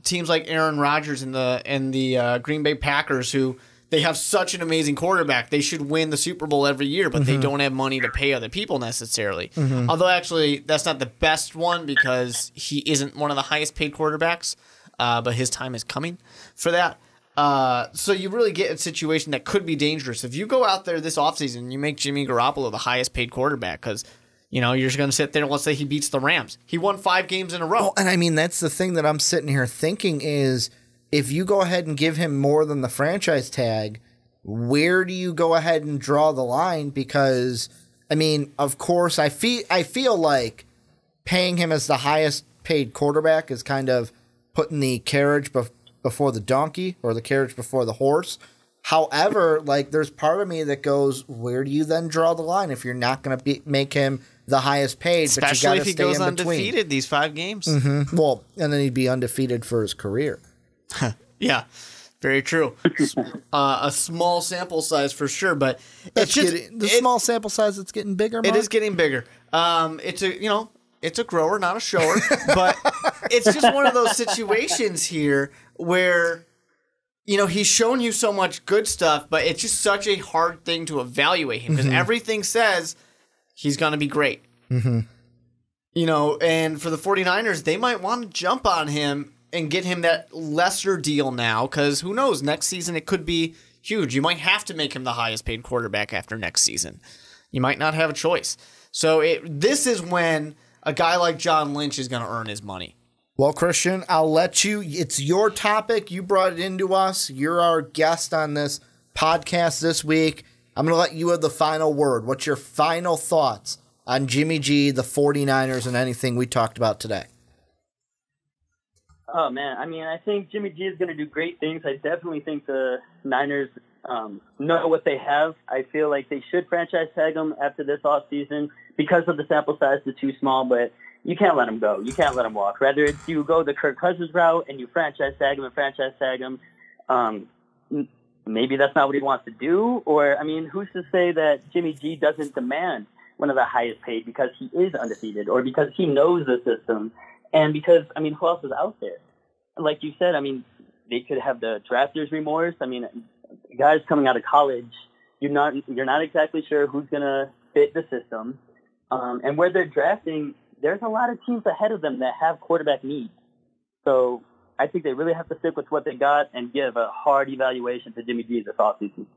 S3: teams like Aaron Rodgers and the Green Bay Packers, who they have such an amazing quarterback. They should win the Super Bowl every year, but they don't have money to pay other people necessarily. Although actually that's not the best one because he isn't one of the highest paid quarterbacks, but his time is coming for that. So you really get a situation that could be dangerous. If you go out there this offseason and you make Jimmy Garoppolo the highest paid quarterback because, you're just going to sit there and let's say he beats the Rams. He won 5 games in a row.
S2: Well, and I mean, that's the thing that I'm sitting here thinking is if you go ahead and give him more than the franchise tag, where do you go ahead and draw the line? Because, I mean, of course, I feel like paying him as the highest paid quarterback is kind of putting the carriage before the donkey or the carriage before the horse. However, there's part of me that goes, where do you then draw the line if you're not going to make him the highest paid?
S3: Especially
S2: but you
S3: if he goes undefeated these 5 games.
S2: Well, and then he'd be undefeated for his career.
S3: Yeah, very true. A small sample size for sure, but
S2: it's small sample size that's getting bigger. Mark?
S3: It is getting bigger. It's a grower, not a shower, but it's just one of those situations here where, he's shown you so much good stuff, but it's just such a hard thing to evaluate him because everything says he's going to be great. And for the 49ers, they might want to jump on him and get him that lesser deal now because who knows, next season it could be huge. You might have to make him the highest paid quarterback after next season. You might not have a choice. So this is when a guy like John Lynch is going to earn his money.
S2: Well, Christian, I'll let you. It's your topic. You brought it into us. You're our guest on this podcast this week. I'm going to let you have the final word. What's your final thoughts on Jimmy G, the 49ers, and anything we talked about today?
S4: Oh, man. I mean, I think Jimmy G is going to do great things. I definitely think the Niners know what they have. I feel like they should franchise tag him after this offseason because of the sample size is too small, but you can't let him go. You can't let him walk. Rather, it's you go the Kirk Cousins route and you franchise tag him. Maybe that's not what he wants to do. Or, I mean, who's to say that Jimmy G doesn't demand one of the highest paid because he is undefeated or because he knows the system and because, I mean, who else is out there? Like you said, I mean, they could have the drafters remorse. I mean, guys coming out of college, you're not exactly sure who's going to fit the system. And where they're drafting, there's a lot of teams ahead of them that have quarterback needs. So I think they really have to stick with what they got and give a hard evaluation to Jimmy G this offseason.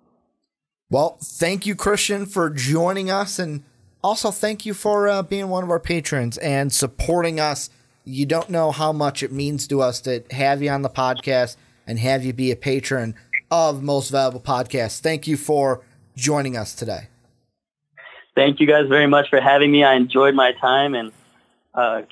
S2: Well, thank you, Christian, for joining us. And also thank you for being one of our patrons and supporting us. You don't know how much it means to us to have you on the podcast and have you be a patron of Most Valuable Podcasts. Thank you for joining us today.
S4: Thank you guys very much for having me. I enjoyed my time and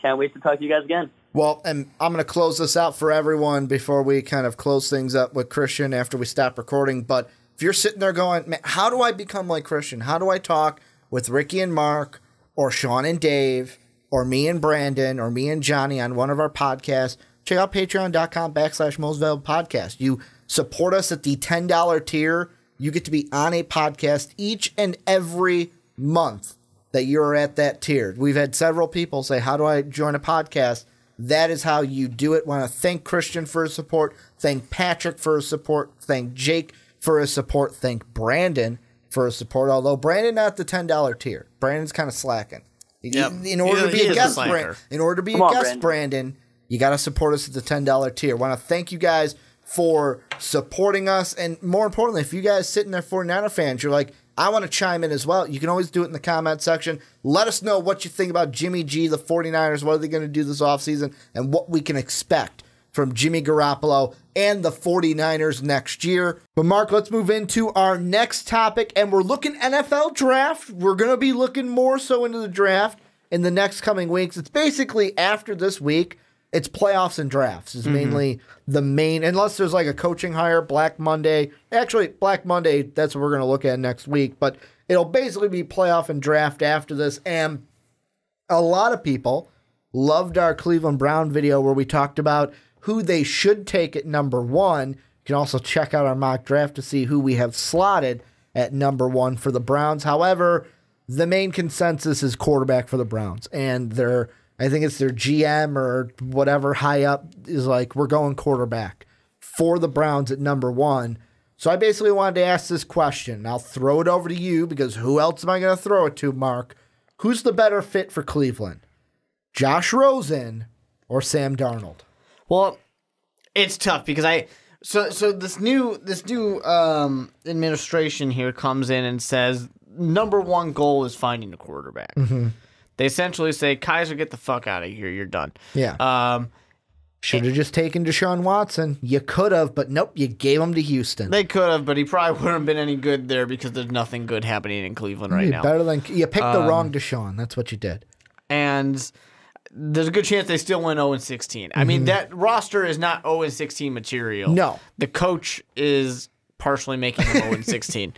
S4: can't wait to talk to you guys again.
S2: Well, and I'm going to close this out for everyone before we kind of close things up with Christian after we stop recording. But if you're sitting there going, man, how do I become like Christian? How do I talk with Ricky and Mark or Sean and Dave or me and Brandon or me and Johnny on one of our podcasts? Check out patreon.com/Most Valuable Podcast. You support us at the $10 tier. You get to be on a podcast each and every month that you're at that tier. We've had several people say, how do I join a podcast? That is how you do it. Want to thank Christian for his support. Thank Patrick for his support. Thank Jake for his support. Thank Brandon for his support. Although Brandon not the $10 tier. Brandon's kind of slacking.
S3: Yep.
S2: In order to be a guest, Brandon, you got to support us at the $10 tier. Want to thank you guys for supporting us. And more importantly, if you guys sitting there 49er fans, you're like, I want to chime in as well. You can always do it in the comment section. Let us know what you think about Jimmy G, the 49ers, what are they going to do this offseason, and what we can expect from Jimmy Garoppolo and the 49ers next year. But Mark, let's move into our next topic, and we're looking NFL draft. We're going to be looking more so into the draft in the next coming weeks. It's basically after this week, it's playoffs and drafts is mainly the main, unless there's like a coaching hire, Black Monday. Actually, Black Monday, that's what we're going to look at next week. But it'll basically be playoff and draft after this. And a lot of people loved our Cleveland Brown video where we talked about who they should take at number 1. You can also check out our mock draft to see who we have slotted at number 1 for the Browns. However, the main consensus is quarterback for the Browns. And I think it's their GM or whatever high up is like, we're going quarterback for the Browns at number 1. So I basically wanted to ask this question. I'll throw it over to you because who else am I going to throw it to, Mark? Who's the better fit for Cleveland? Josh Rosen or Sam Darnold?
S3: Well, it's tough because so this new administration here comes in and says number 1 goal is finding a quarterback.
S2: Mm-hmm.
S3: They essentially say, Kaiser, get the fuck out of here. You're done.
S2: Yeah. Should have just taken Deshaun Watson. You could have, but nope, you gave him to Houston.
S3: They could have, but he probably wouldn't have been any good there because there's nothing good happening in Cleveland right now.
S2: You picked the wrong Deshaun. That's what you did.
S3: And there's a good chance they still win 0-16. I mean, that roster is not 0-16 material.
S2: No.
S3: The coach is partially making them 0-16.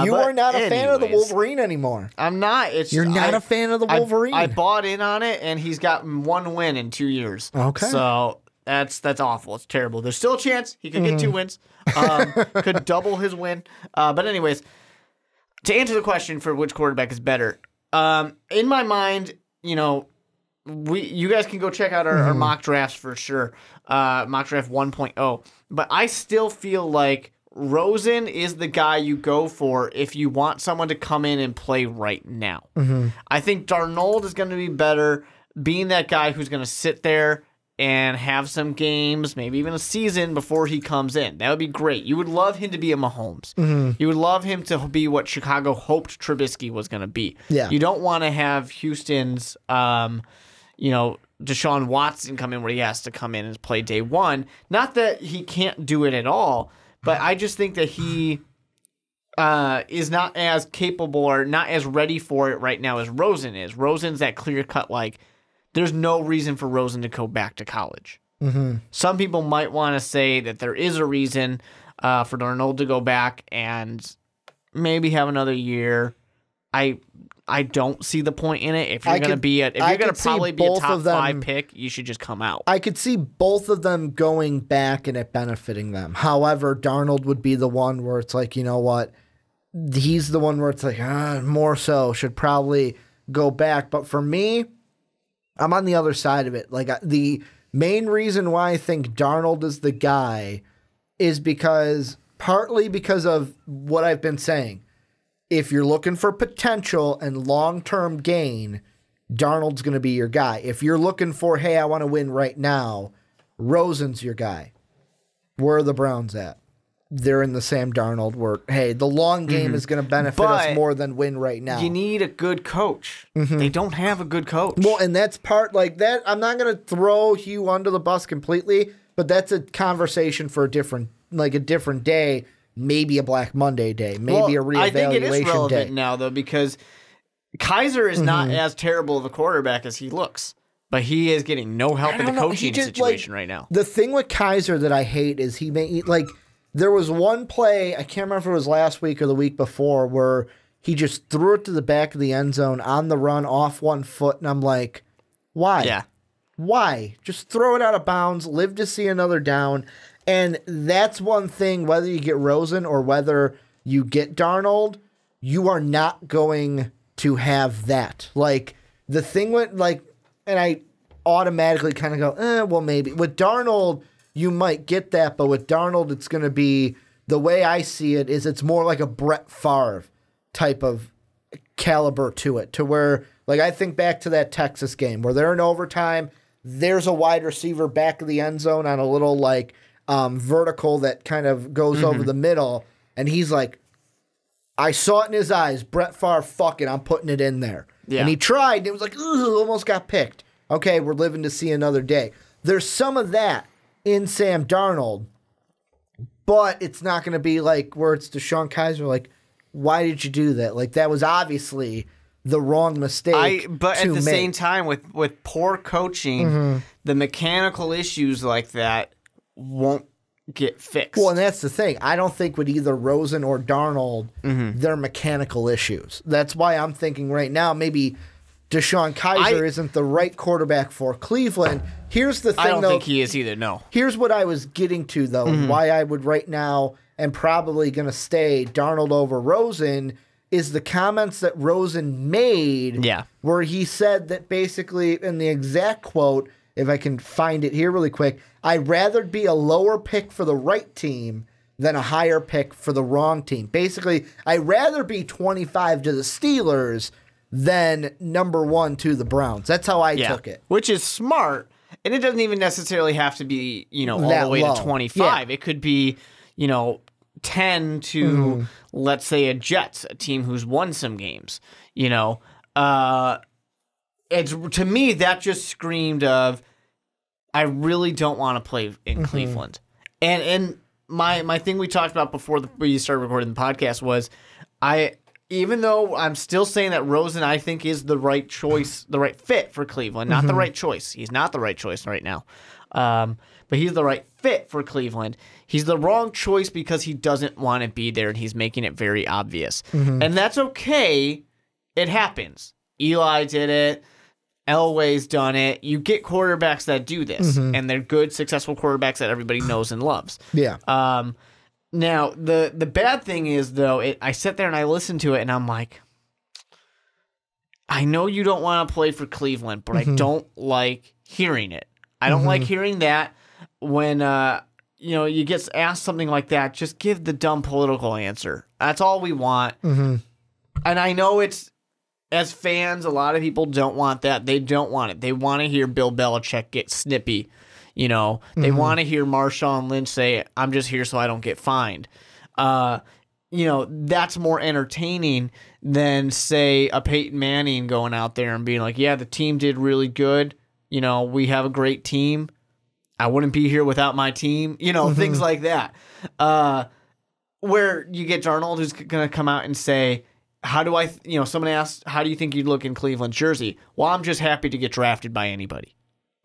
S2: You are not a fan of the Wolverine anymore.
S3: I'm not.
S2: You're not a fan of the Wolverine.
S3: I bought in on it, and he's got 1 win in 2 years.
S2: Okay.
S3: So that's awful. It's terrible. There's still a chance he could get 2 wins. Could double his win. But anyways, to answer the question for which quarterback is better, in my mind, you guys can go check out our mock drafts for sure. Mock draft 1.0. But I still feel like Rosen is the guy you go for if you want someone to come in and play right now.
S2: Mm-hmm.
S3: I think Darnold is going to be better being that guy who's going to sit there and have some games, maybe even a season before he comes in. That would be great. You would love him to be a Mahomes.
S2: Mm-hmm.
S3: You would love him to be what Chicago hoped Trubisky was going to be.
S2: Yeah.
S3: You don't want to have Houston's, Deshaun Watson come in where he has to come in and play day 1. Not that he can't do it at all, but I just think that he is not as capable or not as ready for it right now as Rosen is. Rosen's that clear-cut, there's no reason for Rosen to go back to college.
S2: Mm-hmm.
S3: Some people might want to say that there is a reason for Darnold to go back and maybe have another year. I don't see the point in it. If you're going to probably be a top 5 pick, you should just come out.
S2: I could see both of them going back and it benefiting them. However, Darnold would be the one where it's like, you know what? He's the one where it's like, more so, should probably go back. But for me, I'm on the other side of it. The main reason why I think Darnold is the guy is partly because of what I've been saying. If you're looking for potential and long-term gain, Darnold's going to be your guy. If you're looking for, hey, I want to win right now, Rosen's your guy. Where are the Browns at? They're in the Sam Darnold where, hey, the long game is going to benefit us more than win right now.
S3: You need a good coach. Mm-hmm. They don't have a good coach.
S2: Well, and that's part that. I'm not going to throw Hugh under the bus completely, but that's a conversation for a different day. Maybe a Black Monday day. Maybe a reevaluation day.
S3: I think it is relevant now, though, because Kaiser is not as terrible of a quarterback as he looks. But he is getting no help in the coaching situation right now.
S2: The thing with Kaiser that I hate is there was one play, I can't remember if it was last week or the week before, where he just threw it to the back of the end zone on the run off 1 foot, and I'm like, why?
S3: Yeah.
S2: Why? Just throw it out of bounds, live to see another down. And that's one thing, whether you get Rosen or whether you get Darnold, you are not going to have that. The thing with, and I automatically kind of go, well, maybe. With Darnold, you might get that, but with Darnold, it's going to be, the way I see it, is it's more like a Brett Favre type of caliber to it, to where, I think back to that Texas game, where they're in overtime, there's a wide receiver back of the end zone on a little, vertical that kind of goes over the middle, and he's like, I saw it in his eyes, Brett Favre, fuck it, I'm putting it in there. Yeah. And he tried, and it was like, ooh, almost got picked. Okay, we're living to see another day. There's some of that in Sam Darnold, but it's not going to be where it's Deshaun Kaiser, why did you do that? That was obviously the wrong mistake.
S3: But at the same time, with poor coaching, the mechanical issues like that won't get fixed.
S2: Well, and that's the thing. I don't think with either Rosen or Darnold, they're mechanical issues. That's why I'm thinking right now maybe Deshaun Kaiser isn't the right quarterback for Cleveland. Here's the thing,
S3: I don't think he is either, no.
S2: Here's what I was getting to, though, why I would right now and probably going to stay Darnold over Rosen is the comments that Rosen made where he said that basically, in the exact quote, if I can find it here really quick, I'd rather be a lower pick for the right team than a higher pick for the wrong team. Basically, I'd rather be 25 to the Steelers than number 1 to the Browns. That's how I took it.
S3: Which is smart, and it doesn't even necessarily have to be, all the way to 25. It could be, 10 to, let's say, a Jets, a team who's won some games. To me, that just screamed of, I really don't want to play in Cleveland. And my thing we talked about before we started recording the podcast was, even though I'm still saying that Rosen, I think, is the right choice, the right fit for Cleveland, not the right choice. He's not the right choice right now. But he's the right fit for Cleveland. He's the wrong choice because he doesn't want to be there, and he's making it very obvious. And that's okay. It happens. Eli did it. Elway's done it. You get quarterbacks that do this, and they're good, successful quarterbacks that everybody knows and loves.
S2: Yeah.
S3: Now, the bad thing is, though, I sit there and I listen to it, and I'm like, I know you don't want to play for Cleveland, but I don't like hearing it. I don't like hearing that when, you get asked something like that. Just give the dumb political answer. That's all we want. And I know it's, as fans, a lot of people don't want that. They don't want it. They want to hear Bill Belichick get snippy. They want to hear Marshawn Lynch say, I'm just here so I don't get fined. That's more entertaining than, say, a Peyton Manning going out there and being like, yeah, the team did really good. We have a great team. I wouldn't be here without my team. Things like that. Where you get Darnold, who's going to come out and say, how do I, someone asked, how do you think you'd look in Cleveland's jersey? Well, I'm just happy to get drafted by anybody.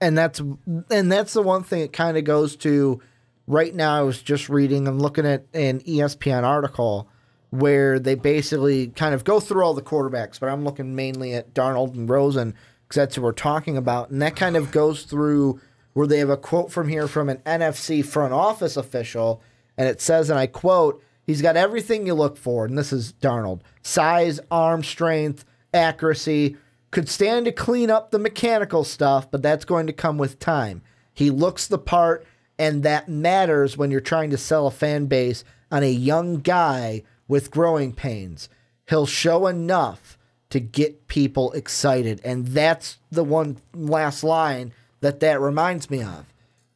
S2: And that's the one thing it kind of goes to right now. I was just reading, I'm looking at an ESPN article where they basically kind of go through all the quarterbacks, but I'm looking mainly at Darnold and Rosen because that's what we're talking about. And that kind of goes through where they have a quote from here from an NFC front office official, and it says, and I quote, he's got everything you look for, and this is Darnold. Size, arm strength, accuracy. Could stand to clean up the mechanical stuff, but that's going to come with time. He looks the part, and that matters when you're trying to sell a fan base on a young guy with growing pains. He'll show enough to get people excited, and that's the one last line that reminds me of.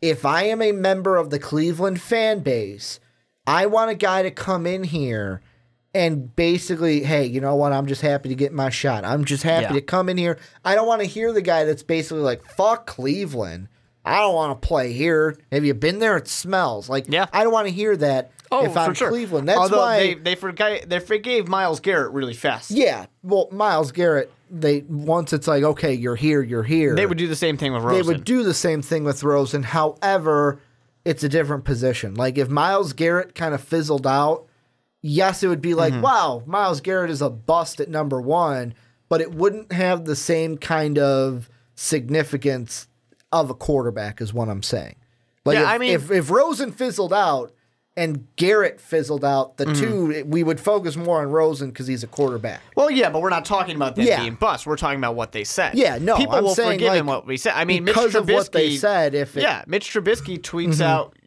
S2: If I am a member of the Cleveland fan base, I want a guy to come in here and basically, hey, you know what? I'm just happy to get my shot. I'm just happy to come in here. I don't want to hear the guy that's basically like, fuck Cleveland. I don't want to play here. Have you been there? It smells. I don't want to hear that if I'm Cleveland. That's why
S3: they forgave Myles Garrett really fast.
S2: Yeah. Well, Myles Garrett, once it's like, okay, you're here.
S3: They would do the same thing with Rosen.
S2: They would do the same thing with Rosen. However, it's a different position. Like if Myles Garrett kind of fizzled out, yes, it would be like, wow, Myles Garrett is a bust at number 1, but it wouldn't have the same kind of significance of a quarterback is what I'm saying. Like if Rosen fizzled out and Garrett fizzled out, the two, we would focus more on Rosen because he's a quarterback.
S3: Well, yeah, but we're not talking about them being busts. We're talking about what they said.
S2: Yeah, no,
S3: people will forgive him what we said. I mean,
S2: because
S3: Mitch Trubisky,
S2: of what they said.
S3: Mitch Trubisky tweets out,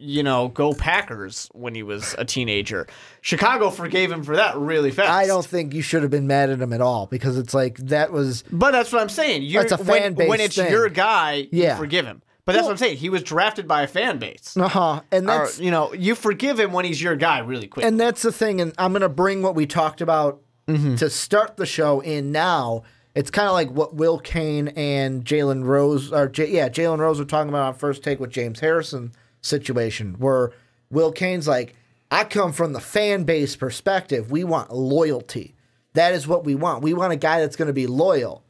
S3: "Go Packers" when he was a teenager. Chicago forgave him for that really fast.
S2: I don't think you should have been mad at him at all because it's like that was.
S3: But that's what I'm saying.
S2: That's a fan base
S3: when it's
S2: thing.
S3: Your guy, you forgive him. But that's what I'm saying. He was drafted by a fan base.
S2: And that's
S3: you forgive him when he's your guy really quick.
S2: And that's the thing. And I'm going to bring what we talked about to start the show in now. It's kind of like what Will Kane and Jalen Rose Jalen Rose were talking about on First Take with James Harrison situation, where Will Kane's like, I come from the fan base perspective. We want loyalty. That is what we want. We want a guy that's going to be loyal.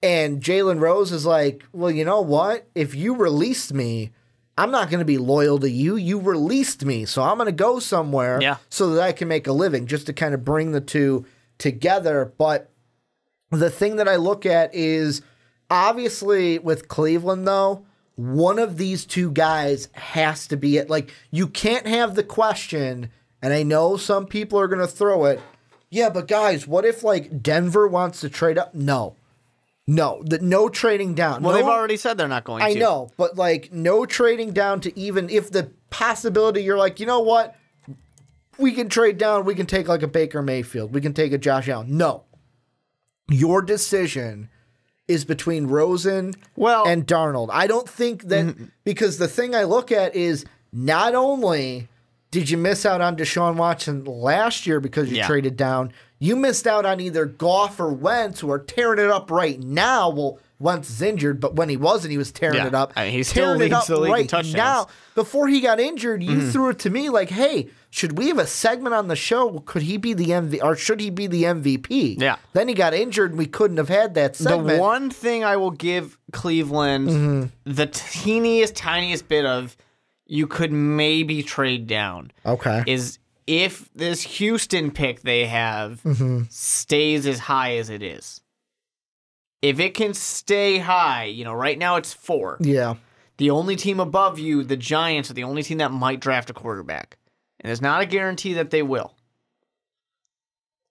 S2: And Jalen Rose is like, well, you know what? If you released me, I'm not going to be loyal to you. You released me, so I'm going to go somewhere so that I can make a living, just to kind of bring the two together. But the thing that I look at is obviously with Cleveland, though, one of these two guys has to be it. Like, you can't have the question, and I know some people are going to throw it. Yeah, but guys, what if like Denver wants to trade up? No, no trading down.
S3: Well,
S2: no,
S3: they've already said they're not going to.
S2: I know, but like no trading down to even if the possibility you're like, you know what? We can trade down. We can take like a Baker Mayfield. We can take a Josh Allen. No. Your decision is between Rosen and Darnold. I don't think that because the thing I look at is not only did you miss out on Deshaun Watson last year because you traded down, you missed out on either Goff or Wentz, who are tearing it up right now. Well, Wentz is injured, but when he wasn't, he was tearing it up.
S3: I mean, he's still leading the league in touchdowns.
S2: Now, before he got injured, you threw it to me like, hey, should we have a segment on the show? Could he be the MVP or should he be the MVP?
S3: Yeah.
S2: Then he got injured and we couldn't have had that segment.
S3: The one thing I will give Cleveland the tiniest bit of you could maybe trade down.
S2: Okay.
S3: Is if this Houston pick they have stays as high as it is. If it can stay high, right now it's 4.
S2: Yeah.
S3: The only team above you, the Giants, are the only team that might draft a quarterback. And it's not a guarantee that they will.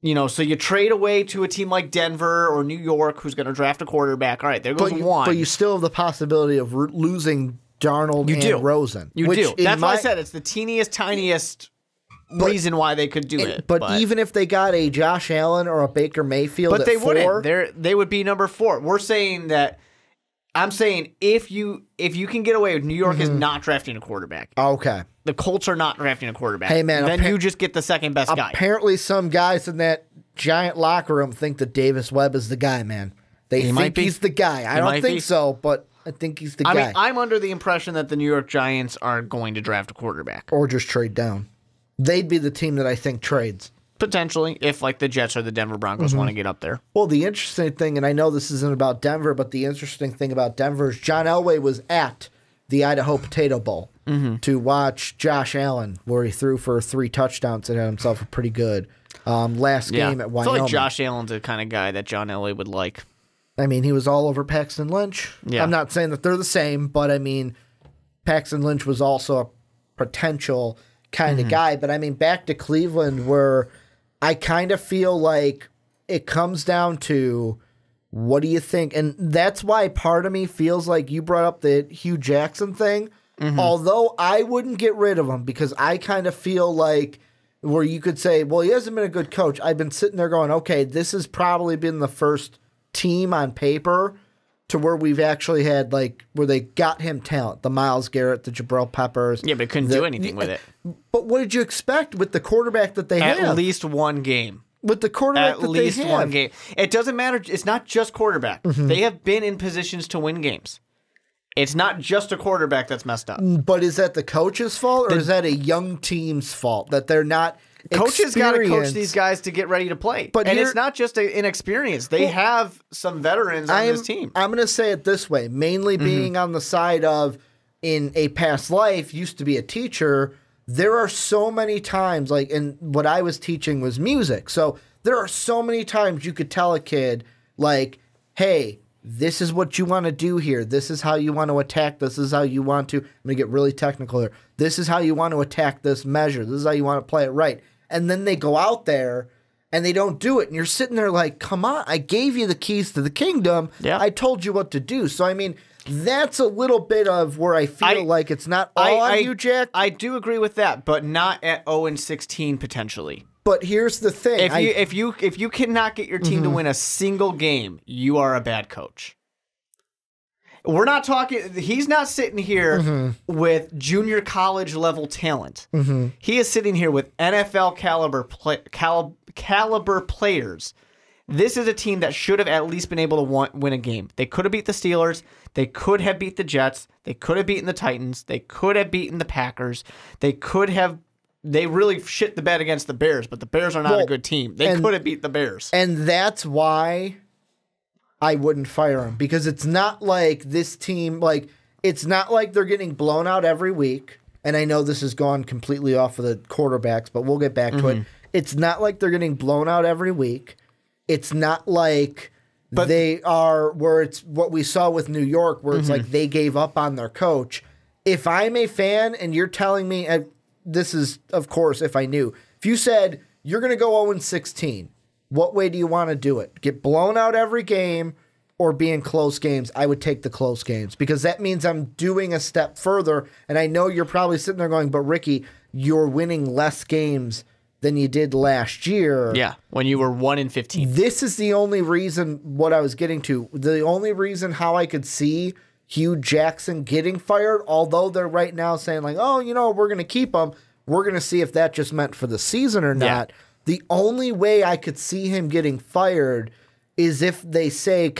S3: So you trade away to a team like Denver or New York who's going to draft a quarterback. All right, there goes one.
S2: But you still have the possibility of losing Darnold and Rosen.
S3: You do. That's why I said it's the tiniest reason why they could do it.
S2: But even if they got a Josh Allen or a Baker Mayfield
S3: but
S2: at
S3: they
S2: 4,
S3: wouldn't. They would be number 4. We're saying that. I'm saying if you can get away with New York is not drafting a quarterback.
S2: Okay.
S3: The Colts are not drafting a quarterback.
S2: Hey, man.
S3: Then you just get the second best guy.
S2: Apparently some guys in that giant locker room think that Davis Webb is the guy, man. They think he's the guy. I don't think so, but I think he's the guy.
S3: I mean, I'm under the impression that the New York Giants are going to draft a quarterback.
S2: Or just trade down. They'd be the team that I think trades.
S3: Potentially, if like the Jets or the Denver Broncos want to get up there.
S2: Well, the interesting thing, and I know this isn't about Denver, but the interesting thing about Denver is John Elway was at the Idaho Potato Bowl to watch Josh Allen, where he threw for 3 touchdowns and had himself a pretty good last game at Wyoming.
S3: I feel like Josh Allen's the kind of guy that John Elway would like.
S2: I mean, he was all over Paxton Lynch.
S3: Yeah.
S2: I'm not saying that they're the same, but I mean, Paxton Lynch was also a potential kind of guy. But I mean, back to Cleveland, where I kind of feel like it comes down to what do you think? And that's why part of me feels like you brought up the Hugh Jackson thing. Although I wouldn't get rid of him because I kind of feel like where you could say, well, he hasn't been a good coach. I've been sitting there going, okay, this has probably been the first team on paper to where we've actually had like where they got him talent, the Myles Garrett, the Jabril Peppers.
S3: Yeah, but couldn't do anything with it.
S2: But what did you expect with the quarterback that they have?
S3: At least one game.
S2: With the quarterback
S3: At
S2: that
S3: least
S2: they have.
S3: one game. It doesn't matter. It's not just quarterback. They have been in positions to win games. It's not just a quarterback that's messed up.
S2: But is that the coach's fault or is that a young team's fault that they're not
S3: Coaches got to coach
S2: experienced?
S3: these guys to get ready to play.
S2: But
S3: and
S2: here-
S3: it's not just inexperience. They have some veterans on this team.
S2: I'm going to say it this way, mainly being on the side of in a past life, used to be a teacher. There are so many times, like, and what I was teaching was music. So there are so many times you could tell a kid, like, hey, this is what you want to do here. This is how you want to attack. This is how you want to. I'm going to get really technical here. This is how you want to attack this measure. This is how you want to play it right. And then they go out there and they don't do it. And you're sitting there like, come on, I gave you the keys to the kingdom.
S3: Yeah.
S2: I told you what to do. So, I mean, that's a little bit of where I feel like it's not all on you, Jack.
S3: I do agree with that, but not at 0-16 potentially.
S2: But here's the thing.
S3: If you cannot get your team to win a single game, you are a bad coach. We're not talking. He's not sitting here with junior college level talent. He is sitting here with NFL caliber players. This is a team that should have at least been able to win a game. They could have beat the Steelers. They could have beat the Jets. They could have beaten the Titans. They could have beaten the Packers. They really shit the bed against the Bears, but the Bears are not a good team. They could have beat the Bears.
S2: And that's why I wouldn't fire him, because it's not like this team, like, it's not like they're getting blown out every week. And I know this has gone completely off of the quarterbacks, but we'll get back to it. It's not like they're getting blown out every week. It's not like they are where it's what we saw with New York, where it's like they gave up on their coach. If I'm a fan and you're telling me, this is, of course, if I knew. If you said you're going to go 0-16, what way do you want to do it? Get blown out every game or be in close games? I would take the close games because that means I'm doing a step further. And I know you're probably sitting there going, but Ricky, you're winning less games than you did last year.
S3: Yeah, when you were 1-15.
S2: This is the only reason what I was getting to. The only reason how I could see Hugh Jackson getting fired, although they're right now saying like, oh, we're going to keep him. We're going to see if that just meant for the season or not. The only way I could see him getting fired is if they say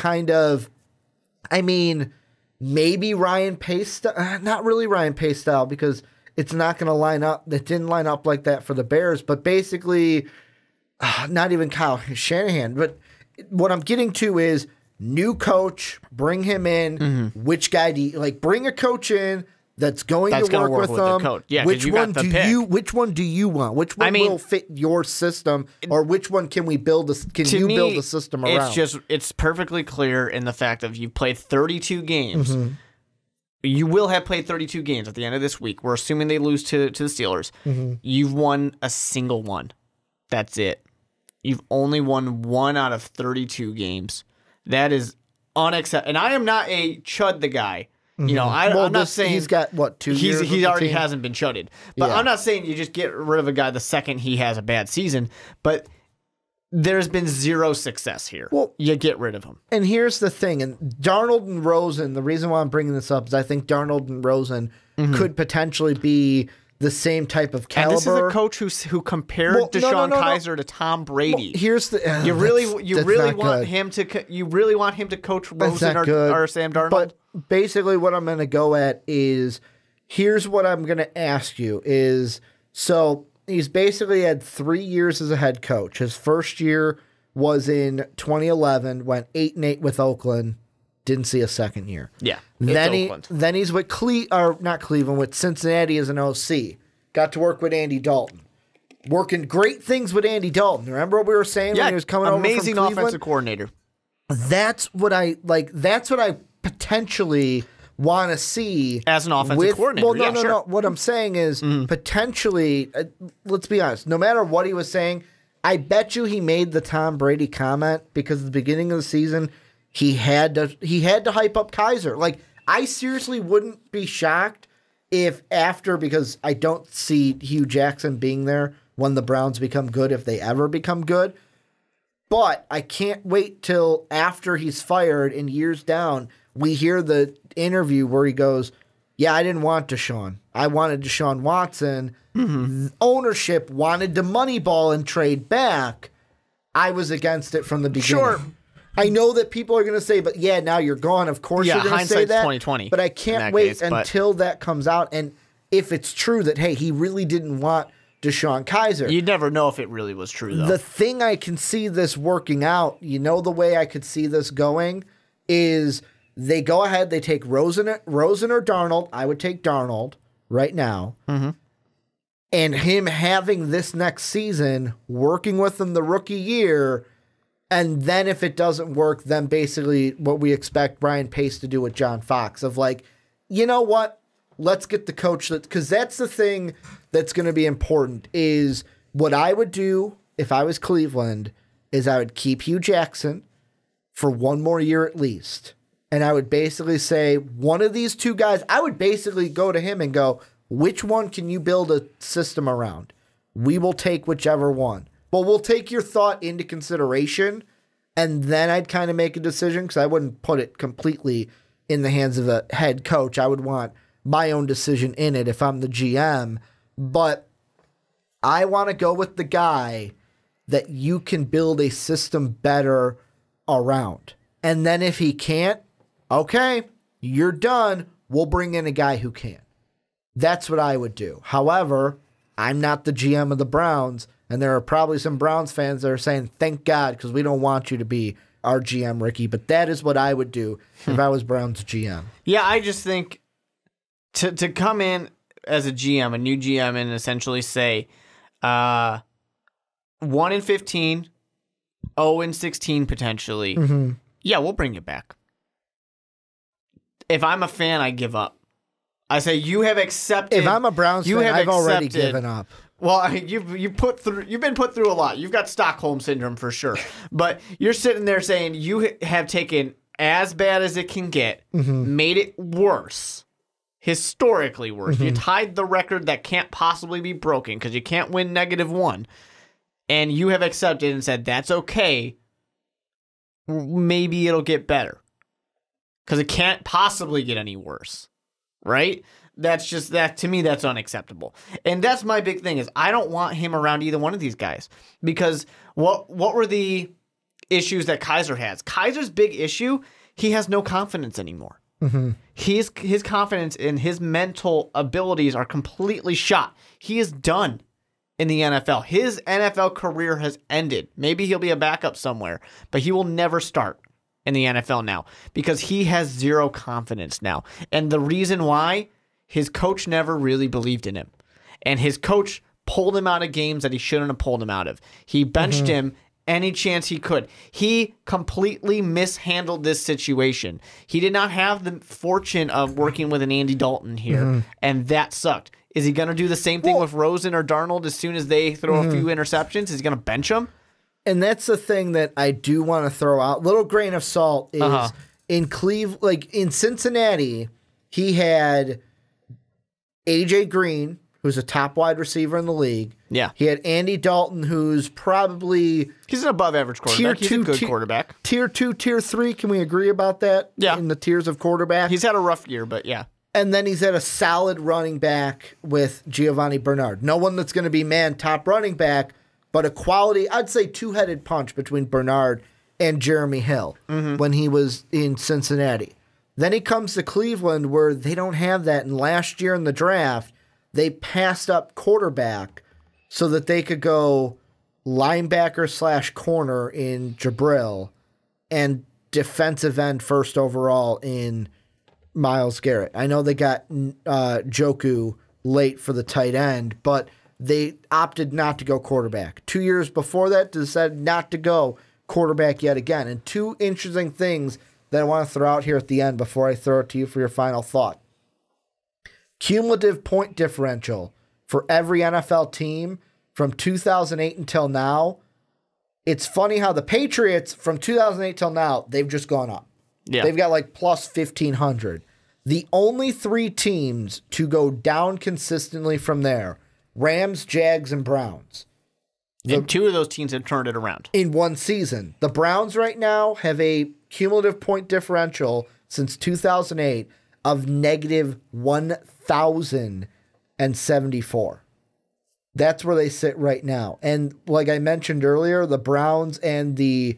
S2: maybe Ryan Pace, not really Ryan Pace style because it's not going to line up. It didn't line up like that for the Bears, but basically not even Kyle Shanahan. But what I'm getting to is new coach, bring him in. Which guy do you bring a coach in that's going to work with them?
S3: The coach. Yeah,
S2: which one do you want? Which one will fit your system, or which one can we build? Can you build a system around?
S3: It's perfectly clear in the fact of you've played 32 games. You will have played 32 games at the end of this week. We're assuming they lose to the Steelers. You've won a single one. That's it. You've only won 1 out of 32 games. That is unacceptable. And I am not a chud the guy. I'm not saying
S2: he's got 2 years.
S3: He already hasn't been chudded. But I'm not saying you just get rid of a guy the second he has a bad season. But there's been zero success here. Well, you get rid of him.
S2: And here's the thing. And Darnold and Rosen, the reason why I'm bringing this up is I think Darnold and Rosen could potentially be the same type of caliber.
S3: And this is a coach who compared DeShone Kizer to Tom Brady.
S2: Well, here's the
S3: you really want him to coach Rosen or Sam Darnold.
S2: But basically, what I'm going to go at is here's what I'm going to ask you is so. He's basically had 3 years as a head coach. His first year was in 2011, went 8-8 with Oakland, didn't see a second year.
S3: Yeah,
S2: then he's with with Cincinnati as an OC. Got to work with Andy Dalton. Working great things with Andy Dalton. Remember what we were saying when he was coming over from Cleveland?
S3: Amazing offensive coordinator.
S2: That's what I like. That's what I potentially want to see
S3: as an offensive coordinator.
S2: Well, no. What I'm saying is potentially, let's be honest, no matter what he was saying, I bet you he made the Tom Brady comment because at the beginning of the season, he had to hype up Kizer. Like, I seriously wouldn't be shocked if because I don't see Hugh Jackson being there when the Browns become good, if they ever become good. But I can't wait till after he's fired and years down, we hear the interview where he goes, yeah, I didn't want Deshaun. I wanted Deshaun Watson. Ownership wanted to moneyball and trade back. I was against it from the beginning.
S3: Sure.
S2: I know that people are going to say, but yeah, now you're gone. Of course you're going to say that.
S3: 2020.
S2: But I can't wait until that comes out. And if it's true that, hey, he really didn't want DeShone Kizer.
S3: You'd never know if it really was true, though.
S2: The thing I can see this working out, the way I could see this going is they go ahead, they take Rosen or Darnold. I would take Darnold right now. And him having this next season, working with him the rookie year, and then if it doesn't work, then basically what we expect Brian Pace to do with John Fox of like, you know what? Let's get the coach because that's the thing that's going to be important is what I would do if I was Cleveland is I would keep Hugh Jackson for 1 more year at least. And I would basically say one of these two guys, I would basically go to him and go, which one can you build a system around? We will take whichever one. But we'll take your thought into consideration, and then I'd kind of make a decision because I wouldn't put it completely in the hands of a head coach. I would want my own decision in it if I'm the GM. But I want to go with the guy that you can build a system better around. And then if he can't, okay, you're done. We'll bring in a guy who can. That's what I would do. However, I'm not the GM of the Browns, and there are probably some Browns fans that are saying, thank God, because we don't want you to be our GM, Ricky. But that is what I would do if I was Browns GM.
S3: Yeah, I just think to come in as a GM, a new GM, and essentially say 1-15, 0-16 potentially. Yeah, we'll bring it back. If I'm a fan, I give up. I say you have accepted.
S2: If I'm a Browns fan, I've already given up.
S3: Well, you've been put through a lot. You've got Stockholm syndrome for sure. But you're sitting there saying you have taken as bad as it can get, made it worse, historically worse. You tied the record that can't possibly be broken because you can't win -1, and you have accepted and said that's okay. Maybe it'll get better because it can't possibly get any worse, right? That's just that to me. That's unacceptable, and that's my big thing is I don't want him around either one of these guys because what were the issues that Kaiser has? Kaiser's big issue, he has no confidence anymore. His confidence and his mental abilities are completely shot. He is done in the NFL. His NFL career has ended. Maybe he'll be a backup somewhere, but he will never start in the NFL now because he has zero confidence now. And the reason why, his coach never really believed in him. And his coach pulled him out of games that he shouldn't have pulled him out of. He benched him any chance he could. He completely mishandled this situation. He did not have the fortune of working with an Andy Dalton here, and that sucked. Is he going to do the same thing with Rosen or Darnold as soon as they throw a few interceptions? Is he going to bench them?
S2: And that's the thing that I do want to throw out. Little grain of salt is in Cincinnati, he had AJ Green, who's a top wide receiver in the league.
S3: Yeah.
S2: He had Andy Dalton, who's probably...
S3: He's an above-average quarterback. He's a good quarterback.
S2: Tier 2, Tier 3, can we agree about that?
S3: Yeah.
S2: In the tiers of quarterback?
S3: He's had a rough year, but yeah.
S2: And then he's at a solid running back with Giovanni Bernard. No one that's going to be top running back, but a quality, I'd say two-headed punch between Bernard and Jeremy Hill when he was in Cincinnati. Then he comes to Cleveland where they don't have that. And last year in the draft, they passed up quarterback so that they could go linebacker / corner in Jabril and defensive end first overall in Myles Garrett. I know they got Joku late for the tight end, but they opted not to go quarterback. 2 years before that, decided not to go quarterback yet again. And two interesting things that I want to throw out here at the end before I throw it to you for your final thought. Cumulative point differential for every NFL team from 2008 until now. It's funny how the Patriots from 2008 till now, they've just gone up.
S3: Yeah.
S2: They've got like plus 1,500. The only three teams to go down consistently from there, Rams, Jags, and Browns.
S3: And two of those teams have turned it around.
S2: In one season. The Browns right now have a cumulative point differential since 2008 of negative 1,074. That's where they sit right now. And like I mentioned earlier, the Browns and the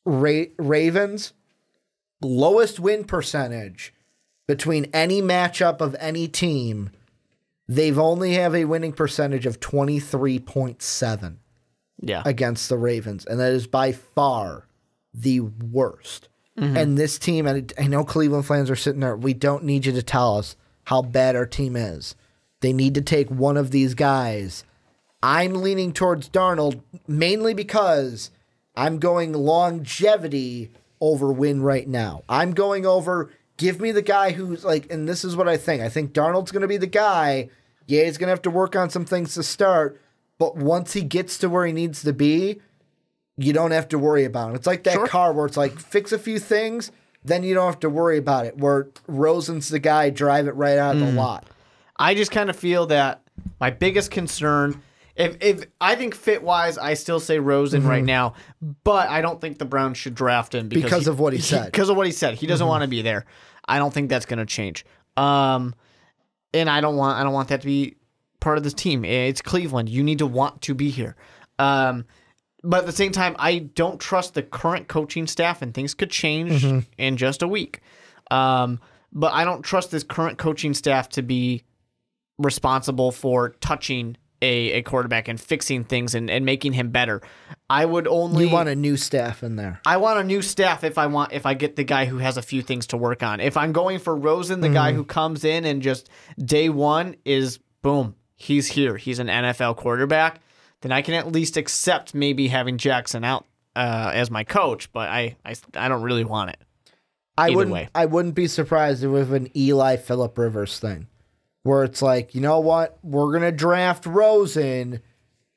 S2: Ravens, lowest win percentage between any matchup of any team, they've only have a winning percentage of 23.7 against the Ravens. And that is by far the worst. And this team, and I know Cleveland fans are sitting there, we don't need you to tell us how bad our team is. They need to take one of these guys. I'm leaning towards Darnold mainly because I'm going longevity over win right now. I'm going over, give me the guy who's like, and this is what I think. I think Darnold's going to be the guy. Yeah, he's going to have to work on some things to start, but once he gets to where he needs to be, you don't have to worry about him. It's like that car where it's like, fix a few things, then you don't have to worry about it, where Rosen's the guy, drive it right out of the lot.
S3: I just kind of feel that my biggest concern, if I think fit-wise, I still say Rosen right now, but I don't think the Browns should draft him
S2: because of what he said.
S3: Because of what he said. He doesn't want to be there. I don't think that's going to change. And I don't want that to be part of this team. It's Cleveland. You need to want to be here. But at the same time, I don't trust the current coaching staff, and things could change in just a week. But I don't trust this current coaching staff to be responsible for touching a quarterback and fixing things and making him better. I would only...
S2: You want a new staff in there.
S3: I want a new staff if I get the guy who has a few things to work on. If I'm going for Rosen, the guy who comes in and just day one is, boom, he's here. He's an NFL quarterback. Then I can at least accept maybe having Jackson out as my coach, but I don't really want it.
S2: I
S3: Way.
S2: wouldn't be surprised if with an Eli Phillip Rivers thing, where it's like, you know what, we're gonna draft Rosen.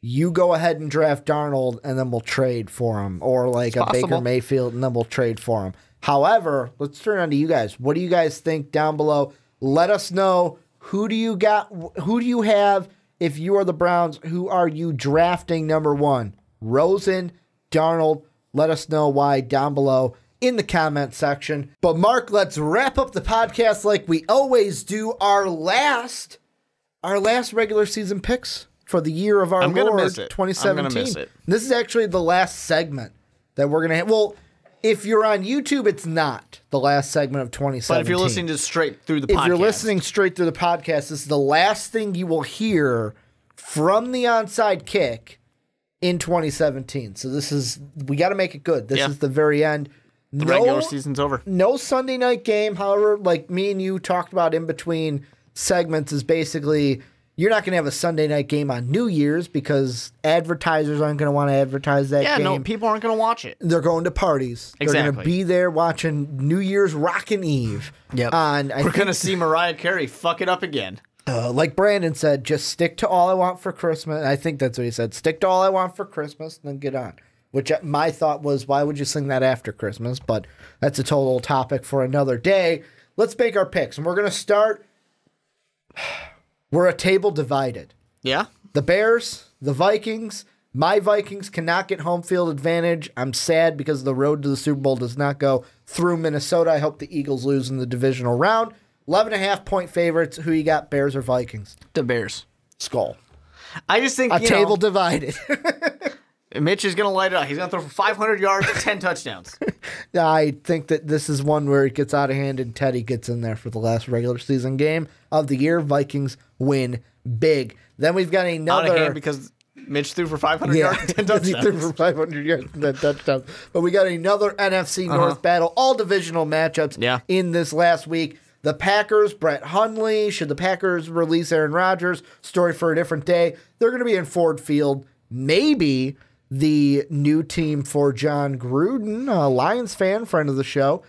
S2: You go ahead and draft Darnold, and then we'll trade for him, or like a Baker Mayfield, and then we'll trade for him. However, let's turn on to you guys. What do you guys think down below? Let us know. Who do you got? Who do you have? If you are the Browns, who are you drafting number 1? Rosen, Darnold. Let us know why down below in the comment section. But Mark, let's wrap up the podcast like we always do. Our last regular season picks for the year of our Lord 2017.
S3: I'm gonna miss it.
S2: This is actually the last segment that we're gonna have. Well, if you're on YouTube, it's not the last segment of 2017.
S3: But if you're listening to straight through the podcast.
S2: If you're listening straight through the podcast, this is the last thing you will hear from the onside kick in 2017. So we got to make it good. This is the very end.
S3: The regular season's over.
S2: No Sunday night game. However, like me and you talked about in between segments, is basically you're not going to have a Sunday night game on New Year's because advertisers aren't going to want to advertise that game.
S3: Yeah, no, people aren't going to watch it.
S2: They're going to parties.
S3: Exactly.
S2: They're going to be there watching New Year's Rockin' Eve.
S3: Yep. We're going to see Mariah Carey fuck it up again.
S2: Like Brandon said, just stick to all I want for Christmas. I think that's what he said. Stick to all I want for Christmas, and then get on. Which my thought was, why would you sing that after Christmas? But that's a total topic for another day. Let's make our picks, and we're going to start. We're a table divided.
S3: Yeah.
S2: The Bears, the Vikings. My Vikings cannot get home field advantage. I'm sad because the road to the Super Bowl does not go through Minnesota. I hope the Eagles lose in the divisional round. 11.5-point favorites. Who you got, Bears or Vikings?
S3: The Bears.
S2: Skull.
S3: I just think,
S2: table divided.
S3: Mitch is going to light it up. He's going to throw for 500 yards, 10 touchdowns.
S2: I think that this is one where it gets out of hand and Teddy gets in there for the last regular season game of the year. Vikings win big. Then we've got another...
S3: Out of hand because Mitch threw for 500 yards and 10 touchdowns.
S2: He threw for 500 yards and 10 touchdowns. But we got another NFC North battle. All divisional matchups in this last week. The Packers, Brett Hundley. Should the Packers release Aaron Rodgers? Story for a different day. They're going to be in Ford Field. Maybe the new team for John Gruden, a Lions fan, friend of the show,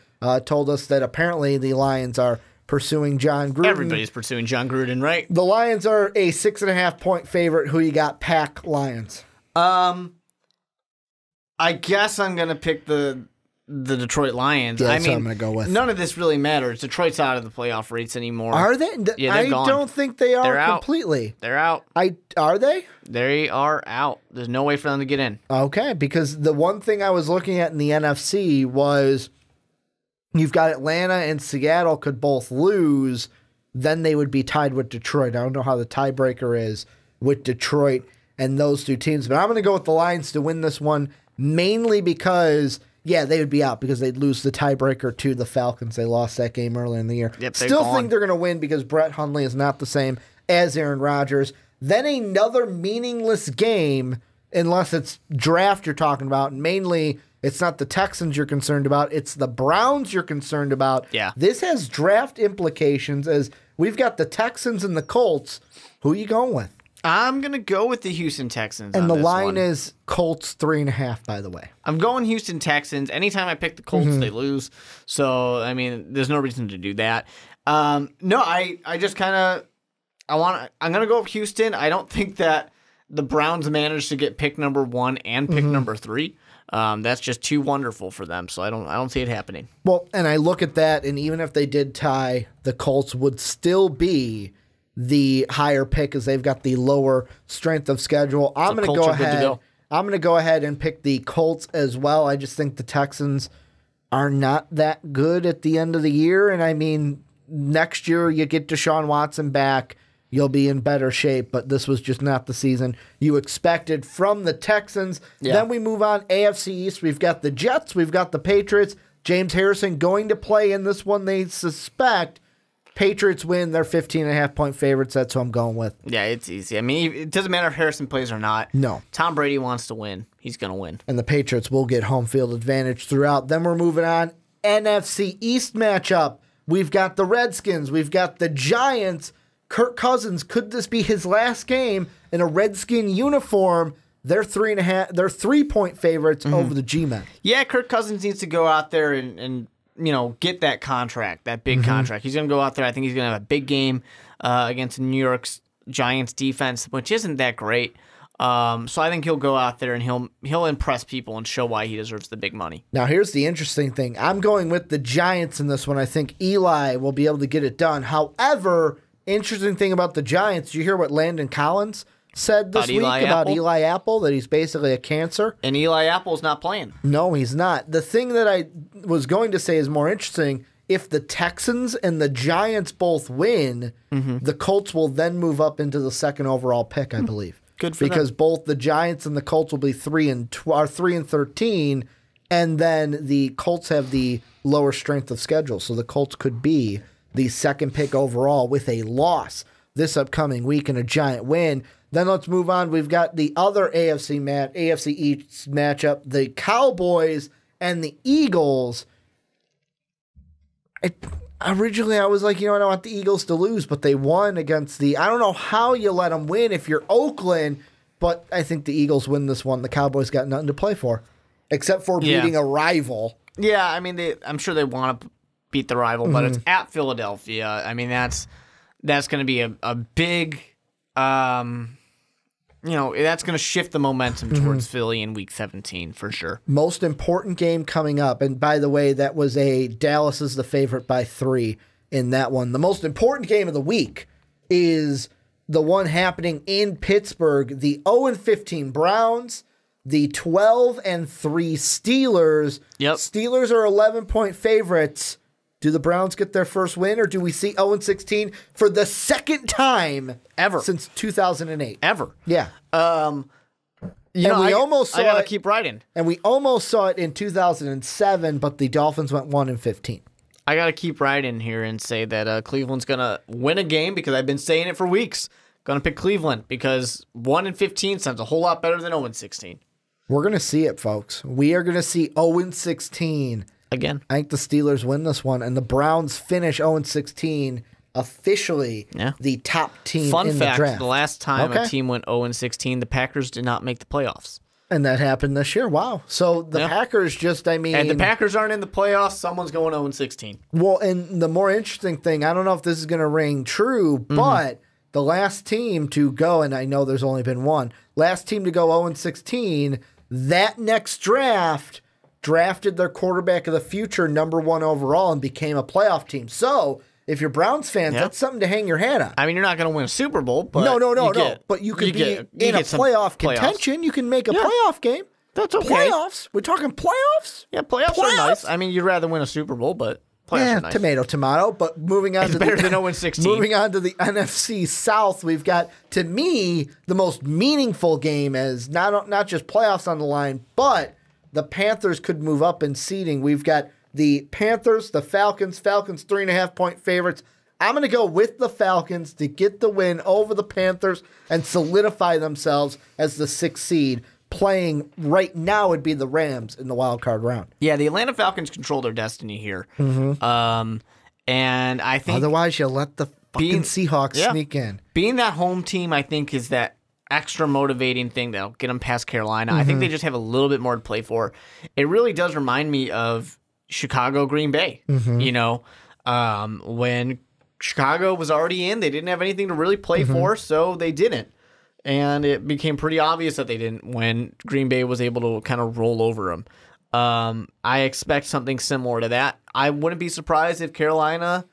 S2: told us that apparently the Lions are pursuing John Gruden.
S3: Everybody's pursuing John Gruden, right?
S2: The Lions are a 6.5-point favorite. Who you got? Pack Lions.
S3: I guess I'm going to pick the Detroit Lions.
S2: Yeah, that's what I'm going to go with.
S3: None of this really matters. Detroit's out of the playoff race anymore.
S2: Are they?
S3: Yeah,
S2: I
S3: gone.
S2: don't think they are
S3: They're
S2: completely.
S3: They're out.
S2: Are they?
S3: They are out. There's no way for them to get in.
S2: Okay, because the one thing I was looking at in the NFC was you've got Atlanta and Seattle could both lose, then they would be tied with Detroit. I don't know how the tiebreaker is with Detroit and those two teams, but I'm going to go with the Lions to win this one, mainly because... Yeah, they would be out because they'd lose the tiebreaker to the Falcons. They lost that game earlier in the year.
S3: Yep,
S2: Still think they're going to win because Brett Hundley is not the same as Aaron Rodgers. Then another meaningless game, unless it's draft you're talking about. Mainly, it's not the Texans you're concerned about. It's the Browns you're concerned about.
S3: Yeah.
S2: This has draft implications as we've got the Texans and the Colts. Who are you going with?
S3: I'm going to go with the Houston Texans.
S2: And the line
S3: one.
S2: is Colts 3.5, by the way.
S3: I'm going Houston Texans. Anytime I pick the Colts, they lose. So, I mean, there's no reason to do that. No, I just kind of, I'm going to go with Houston. I don't think that the Browns managed to get pick number 1 and pick number 3. That's just too wonderful for them. So I don't see it happening.
S2: Well, and I look at that, and even if they did tie, the Colts would still be the higher pick as they've got the lower strength of schedule. I'm going to go ahead. I'm going to go ahead and pick the Colts as well. I just think the Texans are not that good at the end of the year. And I mean, next year you get Deshaun Watson back, you'll be in better shape. But this was just not the season you expected from the Texans. Yeah. Then we move on. AFC East, we've got the Jets, we've got the Patriots. James Harrison going to play in this one, they suspect. Patriots win. They're 15.5-point favorites. That's who I'm going with.
S3: Yeah, it's easy. I mean, it doesn't matter if Harrison plays or not.
S2: No.
S3: Tom Brady wants to win. He's going to win.
S2: And the Patriots will get home field advantage throughout. Then we're moving on. NFC East matchup. We've got the Redskins. We've got the Giants. Kirk Cousins. Could this be his last game in a Redskin uniform? They're 3.5 favorites over the G-men.
S3: Yeah, Kirk Cousins needs to go out there and get that contract, that big contract. He's going to go out there. I think he's going to have a big game against New York's Giants defense, which isn't that great. So I think he'll go out there and he'll impress people and show why he deserves the big money.
S2: Now, here's the interesting thing. I'm going with the Giants in this one. I think Eli will be able to get it done. However, interesting thing about the Giants, you hear what Landon Collins said this week about Eli Apple, that he's basically a cancer.
S3: And Eli Apple's not playing.
S2: No, he's not. The thing that I was going to say is more interesting. If the Texans and the Giants both win, the Colts will then move up into the second overall pick, I believe.
S3: Good for
S2: because
S3: them.
S2: Both the Giants and the Colts will be 3-13, and then the Colts have the lower strength of schedule. So the Colts could be the second pick overall with a loss this upcoming week and a Giant win. Then let's move on. We've got the other AFC East matchup, the Cowboys and the Eagles. Originally, I was like, I don't want the Eagles to lose, but they won against I don't know how you let them win if you're Oakland, but I think the Eagles win this one. The Cowboys got nothing to play for, except for beating a rival.
S3: Yeah, I mean, I'm sure they want to beat the rival, but it's at Philadelphia. I mean, that's going to be a big... that's going to shift the momentum towards Philly in Week 17 for sure.
S2: Most important game coming up, and by the way, that was Dallas is the favorite by 3 in that one. The most important game of the week is the one happening in Pittsburgh, the 0-15 Browns, the 12-3 Steelers.
S3: Yep.
S2: Steelers are 11-point favorites. Do the Browns get their first win, or do we see 0-16 for the second time
S3: ever
S2: since 2008?
S3: Ever.
S2: Yeah.
S3: I gotta keep riding.
S2: And we almost saw it in 2007, but the Dolphins went 1-15.
S3: I gotta keep riding here and say that Cleveland's gonna win a game because I've been saying it for weeks. Gonna pick Cleveland because 1-15 sounds a whole lot better than 0-16.
S2: We're gonna see it, folks. We are gonna see 0-16.
S3: Again.
S2: I think the Steelers win this one, and the Browns finish 0-16, officially the top team
S3: Fun
S2: in
S3: fact,
S2: the draft.
S3: the last time a team went 0-16, the Packers did not make the playoffs.
S2: And that happened this year. Wow. So the Packers
S3: And the Packers aren't in the playoffs, someone's going 0-16.
S2: Well, and the more interesting thing, I don't know if this is going to ring true, but the last team to go, and I know there's only been one, last team to go 0-16, that next draft drafted their quarterback of the future, number 1 overall, and became a playoff team. So, if you're Browns fans, that's something to hang your hat on.
S3: I mean, you're not going to win a Super Bowl, but
S2: no. But you could be in a playoff contention. You can make a playoff game.
S3: That's okay.
S2: Playoffs? We're talking playoffs?
S3: Yeah, playoffs are nice. I mean, you'd rather win a Super Bowl, but playoffs are nice.
S2: Tomato. But moving on
S3: it's better than 0-16.
S2: Moving on to the NFC South, we've got, to me, the most meaningful game as not just playoffs on the line, but the Panthers could move up in seeding. We've got the Panthers, the Falcons. Falcons 3.5-point favorites. I'm going to go with the Falcons to get the win over the Panthers and solidify themselves as the 6th seed. Playing right now would be the Rams in the wild card round.
S3: Yeah, the Atlanta Falcons control their destiny here. And I think
S2: otherwise you let the fucking Seahawks sneak in.
S3: Being that home team, I think, is that extra motivating thing that'll get them past Carolina. I think they just have a little bit more to play for. It really does remind me of Chicago, Green Bay. When Chicago was already in, they didn't have anything to really play for, so they didn't. And it became pretty obvious that they didn't when Green Bay was able to kind of roll over them. I expect something similar to that. I wouldn't be surprised if Carolina,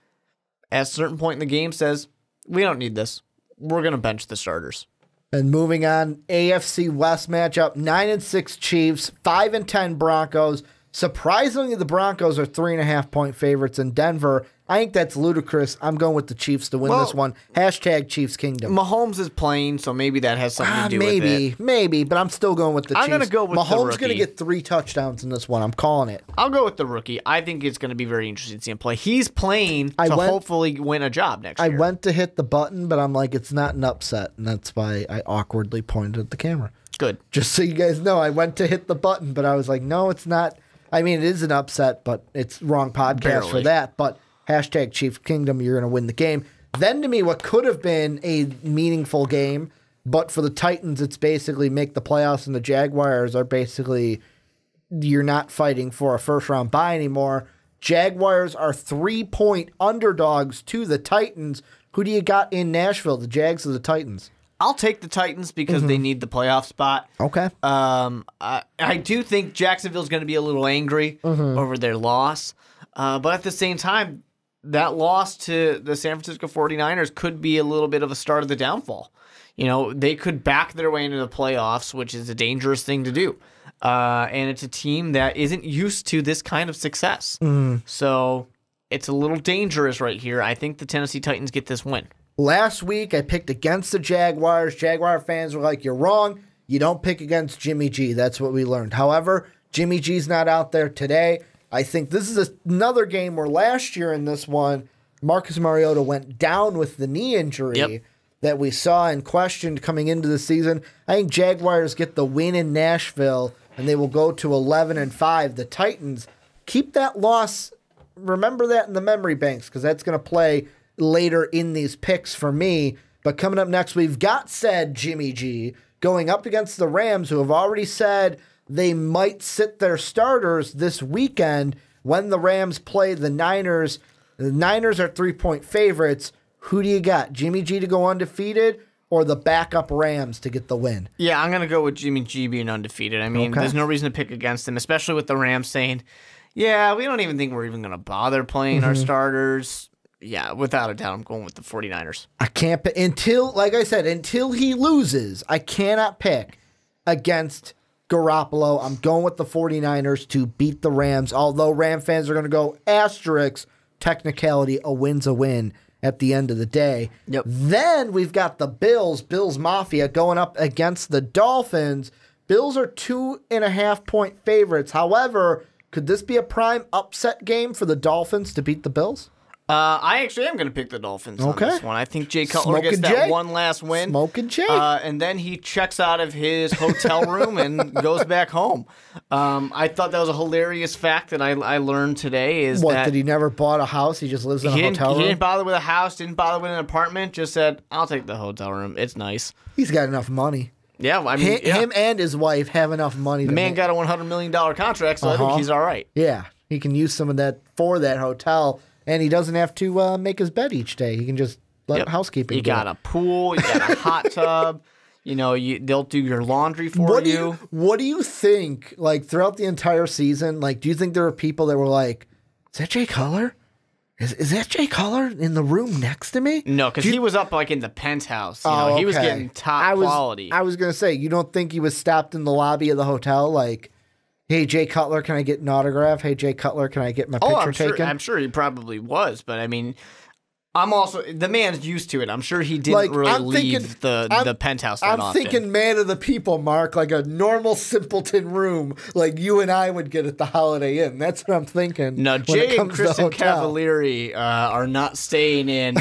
S3: at a certain point in the game, says, we don't need this. We're going to bench the starters.
S2: And moving on, AFC West matchup, 9-6 Chiefs, 5-10 Broncos. Surprisingly, the Broncos are 3.5-point favorites in Denver. I think that's ludicrous. I'm going with the Chiefs to win this one. Hashtag Chiefs Kingdom.
S3: Mahomes is playing, so maybe that has something to do with it.
S2: Maybe, but I'm still going with the Chiefs.
S3: I'm going to go with the rookie.
S2: Mahomes going to get 3 touchdowns in this one. I'm calling it.
S3: I'll go with the rookie. I think it's going to be very interesting to see him play. He's playing to hopefully win a job next year.
S2: I went to hit the button, but I'm like, it's not an upset, and that's why I awkwardly pointed at the camera.
S3: Good.
S2: Just so you guys know, I went to hit the button, but I was like, no, it's not. I mean, it is an upset, but it's wrong podcast for that. But hashtag Chiefs Kingdom, you're going to win the game. Then to me, what could have been a meaningful game, But for the Titans, it's basically make the playoffs, and the Jaguars are basically you're not fighting for a first-round bye anymore. Jaguars are 3-point underdogs to the Titans. Who do you got in Nashville, the Jags or the Titans?
S3: I'll take the Titans because they need the playoff spot.
S2: Okay.
S3: I do think Jacksonville's going to be a little angry over their loss. But at the same time, that loss to the San Francisco 49ers could be a little bit of a start of the downfall. You know, they could back their way into the playoffs, which is a dangerous thing to do. And it's a team that isn't used to this kind of success. So it's a little dangerous right here. I think the Tennessee Titans get this win.
S2: Last week, I picked against the Jaguars. Jaguar fans were like, you're wrong. You don't pick against Jimmy G. That's what we learned. However, Jimmy G's not out there today. I think this is another game where last year in this one, Marcus Mariota went down with the knee injury that we saw and questioned coming into the season. I think Jaguars get the win in Nashville, and they will go to 11-5. The Titans keep that loss. Remember that in the memory banks because that's going to play later in these picks for me. But coming up next, we've got said Jimmy G going up against the Rams, who have already said they might sit their starters this weekend when the Rams play the Niners. The Niners are 3-point favorites. Who do you got? Jimmy G to go undefeated or the backup Rams to get the win?
S3: Yeah, I'm going to go with Jimmy G being undefeated. I mean, there's no reason to pick against him, especially with the Rams saying, yeah, we don't even think we're even going to bother playing our starters. Yeah, without a doubt, I'm going with the 49ers.
S2: I can't pick until, like I said, until he loses, I cannot pick against Garoppolo. I'm going with the 49ers to beat the Rams, although Ram fans are going to go asterisk, technicality, a win's a win at the end of the day. Then we've got the Bills Mafia going up against the Dolphins. Bills are 2.5-point favorites. However, could this be a prime upset game for the Dolphins to beat the Bills?
S3: I actually am going to pick the Dolphins on this one. I think Jay Cutler gets that one last win.
S2: Smoking Jay.
S3: And then he checks out of his hotel room and goes back home. I thought that was a hilarious fact that I learned today. Is
S2: what,
S3: that
S2: did he never bought a house? He just lives in a hotel room?
S3: He didn't bother with a house, didn't bother with an apartment, just said, I'll take the hotel room. It's nice.
S2: He's got enough money.
S3: Yeah, I mean,
S2: him and his wife have enough money.
S3: The man got a $100 million contract, so I think he's all right.
S2: Yeah, he can use some of that for that hotel. And he doesn't have to make his bed each day. He can just let housekeeping
S3: You got a pool. You got a hot tub. You know, they'll do your laundry for you.
S2: What do you think, like, throughout the entire season, like, do you think there were people that were like, is that Jay Cutler? Is that Jay Cutler in the room next to me?
S3: No, because he was up, like, in the penthouse. You know, he was getting top quality.
S2: I was going to say, you don't think he was stopped in the lobby of the hotel, like, hey, Jay Cutler, can I get an autograph? Hey, Jay Cutler, can I get my picture taken?
S3: I'm sure he probably was, but I mean, the man's used to it. I'm sure he didn't leave the penthouse that often.
S2: I'm thinking man of the people, Mark, like a normal simpleton room like you and I would get at the Holiday Inn. That's what I'm thinking.
S3: No, Jay and Kristen Cavalieri are not staying in,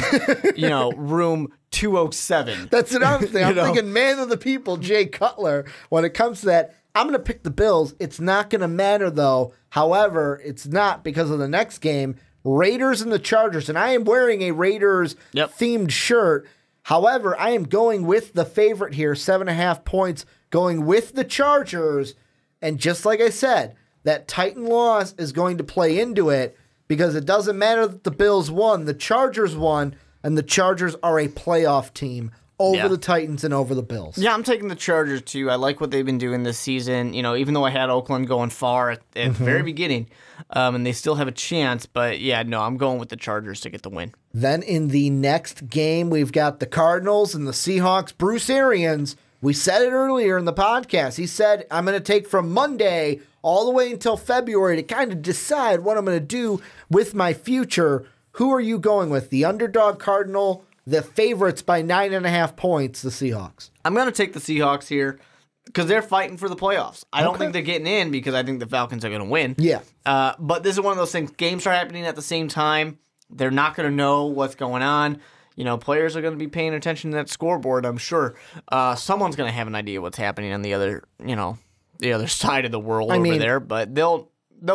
S3: room 207.
S2: That's what I'm thinking. I'm thinking man of the people, Jay Cutler. When it comes to that, I'm going to pick the Bills. It's not going to matter, though. However, it's not because of the next game, Raiders and the Chargers. And I am wearing a Raiders-themed shirt. However, I am going with the favorite here, 7.5 points, going with the Chargers. And just like I said, that Titan loss is going to play into it because it doesn't matter that the Bills won. The Chargers won, and the Chargers are a playoff team over the Titans and over the Bills. Yeah,
S3: I'm taking the Chargers, too. I like what they've been doing this season. You know, even though I had Oakland going far at the very beginning, and they still have a chance. But, I'm going with the Chargers to get the win.
S2: Then in the next game, we've got the Cardinals and the Seahawks. Bruce Arians, we said it earlier in the podcast. He said, I'm going to take from Monday all the way until February to kind of decide what I'm going to do with my future. Who are you going with? The underdog Cardinal, the favorites by 9.5 points, the Seahawks.
S3: I'm going to take the Seahawks here because they're fighting for the playoffs. I don't think they're getting in because I think the Falcons are going to win.
S2: Yeah.
S3: But this is one of those things. Games are happening at the same time. They're not going to know what's going on. You know, players are going to be paying attention to that scoreboard, I'm sure. Someone's going to have an idea what's happening on the other side of the world over there. But they'll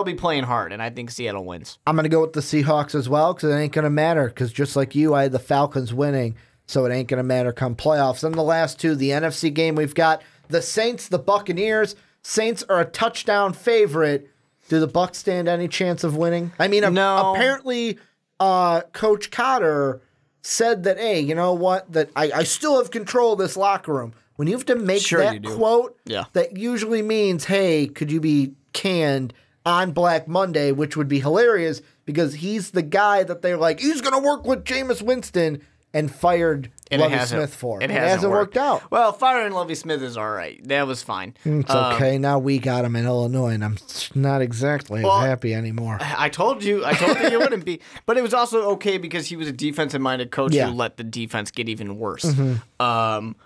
S3: be playing hard, and I think Seattle wins.
S2: I'm going to go with the Seahawks as well because it ain't going to matter because just like you, I had the Falcons winning. so it ain't going to matter come playoffs. Then the last two, the NFC game, we've got the Saints, the Buccaneers. Saints are a touchdown favorite. Do the Bucs stand any chance of winning? I mean,
S3: No.
S2: Apparently Coach Cotter said that, hey, you know what, that I still have control of this locker room. When you have to make that quote, that usually means, hey, could you be canned on Black Monday, which would be hilarious because he's the guy that they're like, he's going to work with Jameis Winston and fired Lovie Smith for.
S3: It
S2: hasn't worked out.
S3: Well, firing Lovie Smith is all right. That was fine.
S2: It's okay. Now we got him in Illinois, and I'm not exactly happy anymore.
S3: I told you you wouldn't be. But it was also okay because he was a defensive-minded coach who let the defense get even worse,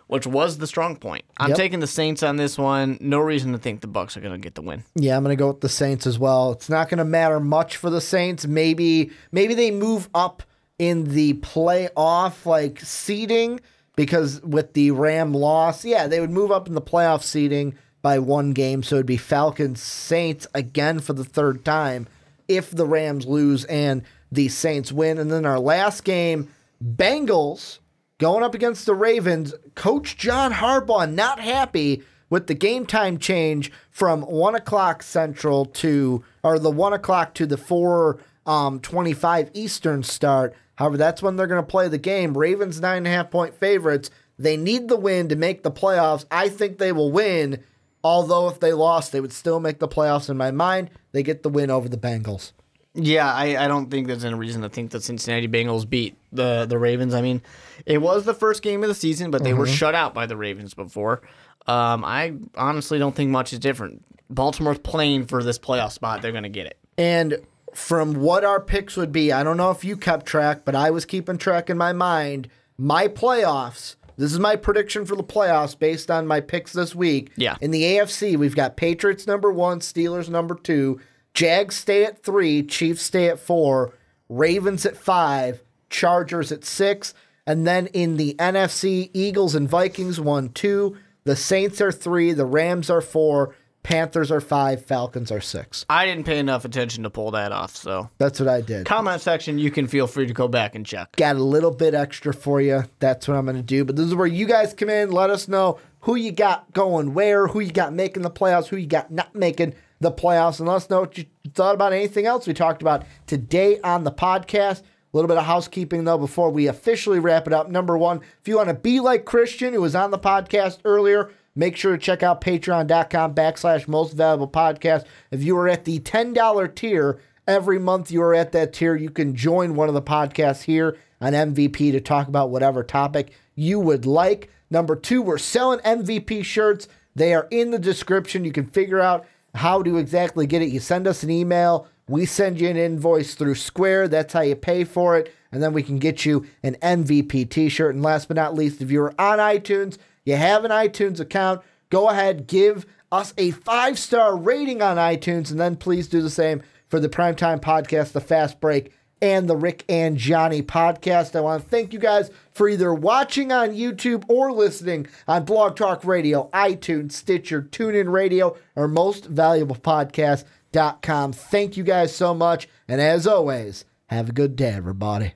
S3: which was the strong point. I'm taking the Saints on this one. No reason to think the Bucs are going to get the win.
S2: Yeah, I'm going to go with the Saints as well. It's not going to matter much for the Saints. Maybe they move up in the playoff seeding, because with the Ram loss, they would move up in the playoff seeding by one game. So it'd be Falcons Saints again for the third time if the Rams lose and the Saints win. And then our last game, Bengals going up against the Ravens. Coach John Harbaugh not happy with the game time change from 1 o'clock Central to the 1 o'clock to the 4:25 Eastern start. However, that's when they're going to play the game. Ravens 9.5-point favorites. They need the win to make the playoffs. I think they will win, although if they lost, they would still make the playoffs in my mind. They get the win over the Bengals.
S3: Yeah, I don't think there's any reason to think the Cincinnati Bengals beat the Ravens. I mean, it was the first game of the season, but they were shut out by the Ravens before. I honestly don't think much is different. Baltimore's playing for this playoff spot. They're going to get it.
S2: And from what our picks would be, I don't know if you kept track, but I was keeping track in my mind. My playoffs, this is my prediction for the playoffs based on my picks this week.
S3: Yeah.
S2: In the AFC, we've got Patriots number 1, Steelers number 2, Jags stay at 3, Chiefs stay at 4, Ravens at 5, Chargers at 6, and then in the NFC, Eagles and Vikings 1, 2, the Saints are 3, the Rams are 4, Panthers are 5, Falcons are 6.
S3: I didn't pay enough attention to pull that off, so.
S2: That's what I did.
S3: Comment section, you can feel free to go back and check.
S2: Got a little bit extra for you. That's what I'm going to do. But this is where you guys come in. Let us know who you got going where, who you got making the playoffs, who you got not making the playoffs, and let us know what you thought about anything else we talked about today on the podcast. A little bit of housekeeping, though, before we officially wrap it up. Number one, if you want to be like Christian, who was on the podcast earlier, make sure to check out patreon.com/mostvaluablepodcast. If you are at the $10 tier, every month you are at that tier, you can join one of the podcasts here on MVP to talk about whatever topic you would like. Number two, we're selling MVP shirts. They are in the description. You can figure out how to exactly get it. You send us an email. We send you an invoice through Square. That's how you pay for it. And then we can get you an MVP t-shirt. And last but not least, if you're on iTunes, you have an iTunes account, go ahead, give us a 5-star rating on iTunes, and then please do the same for the Primetime Podcast, The Fast Break, and the Rick and Johnny Podcast. I want to thank you guys for either watching on YouTube or listening on Blog Talk Radio, iTunes, Stitcher, TuneIn Radio, or mostvaluablepodcast.com. Thank you guys so much, and as always, have a good day, everybody.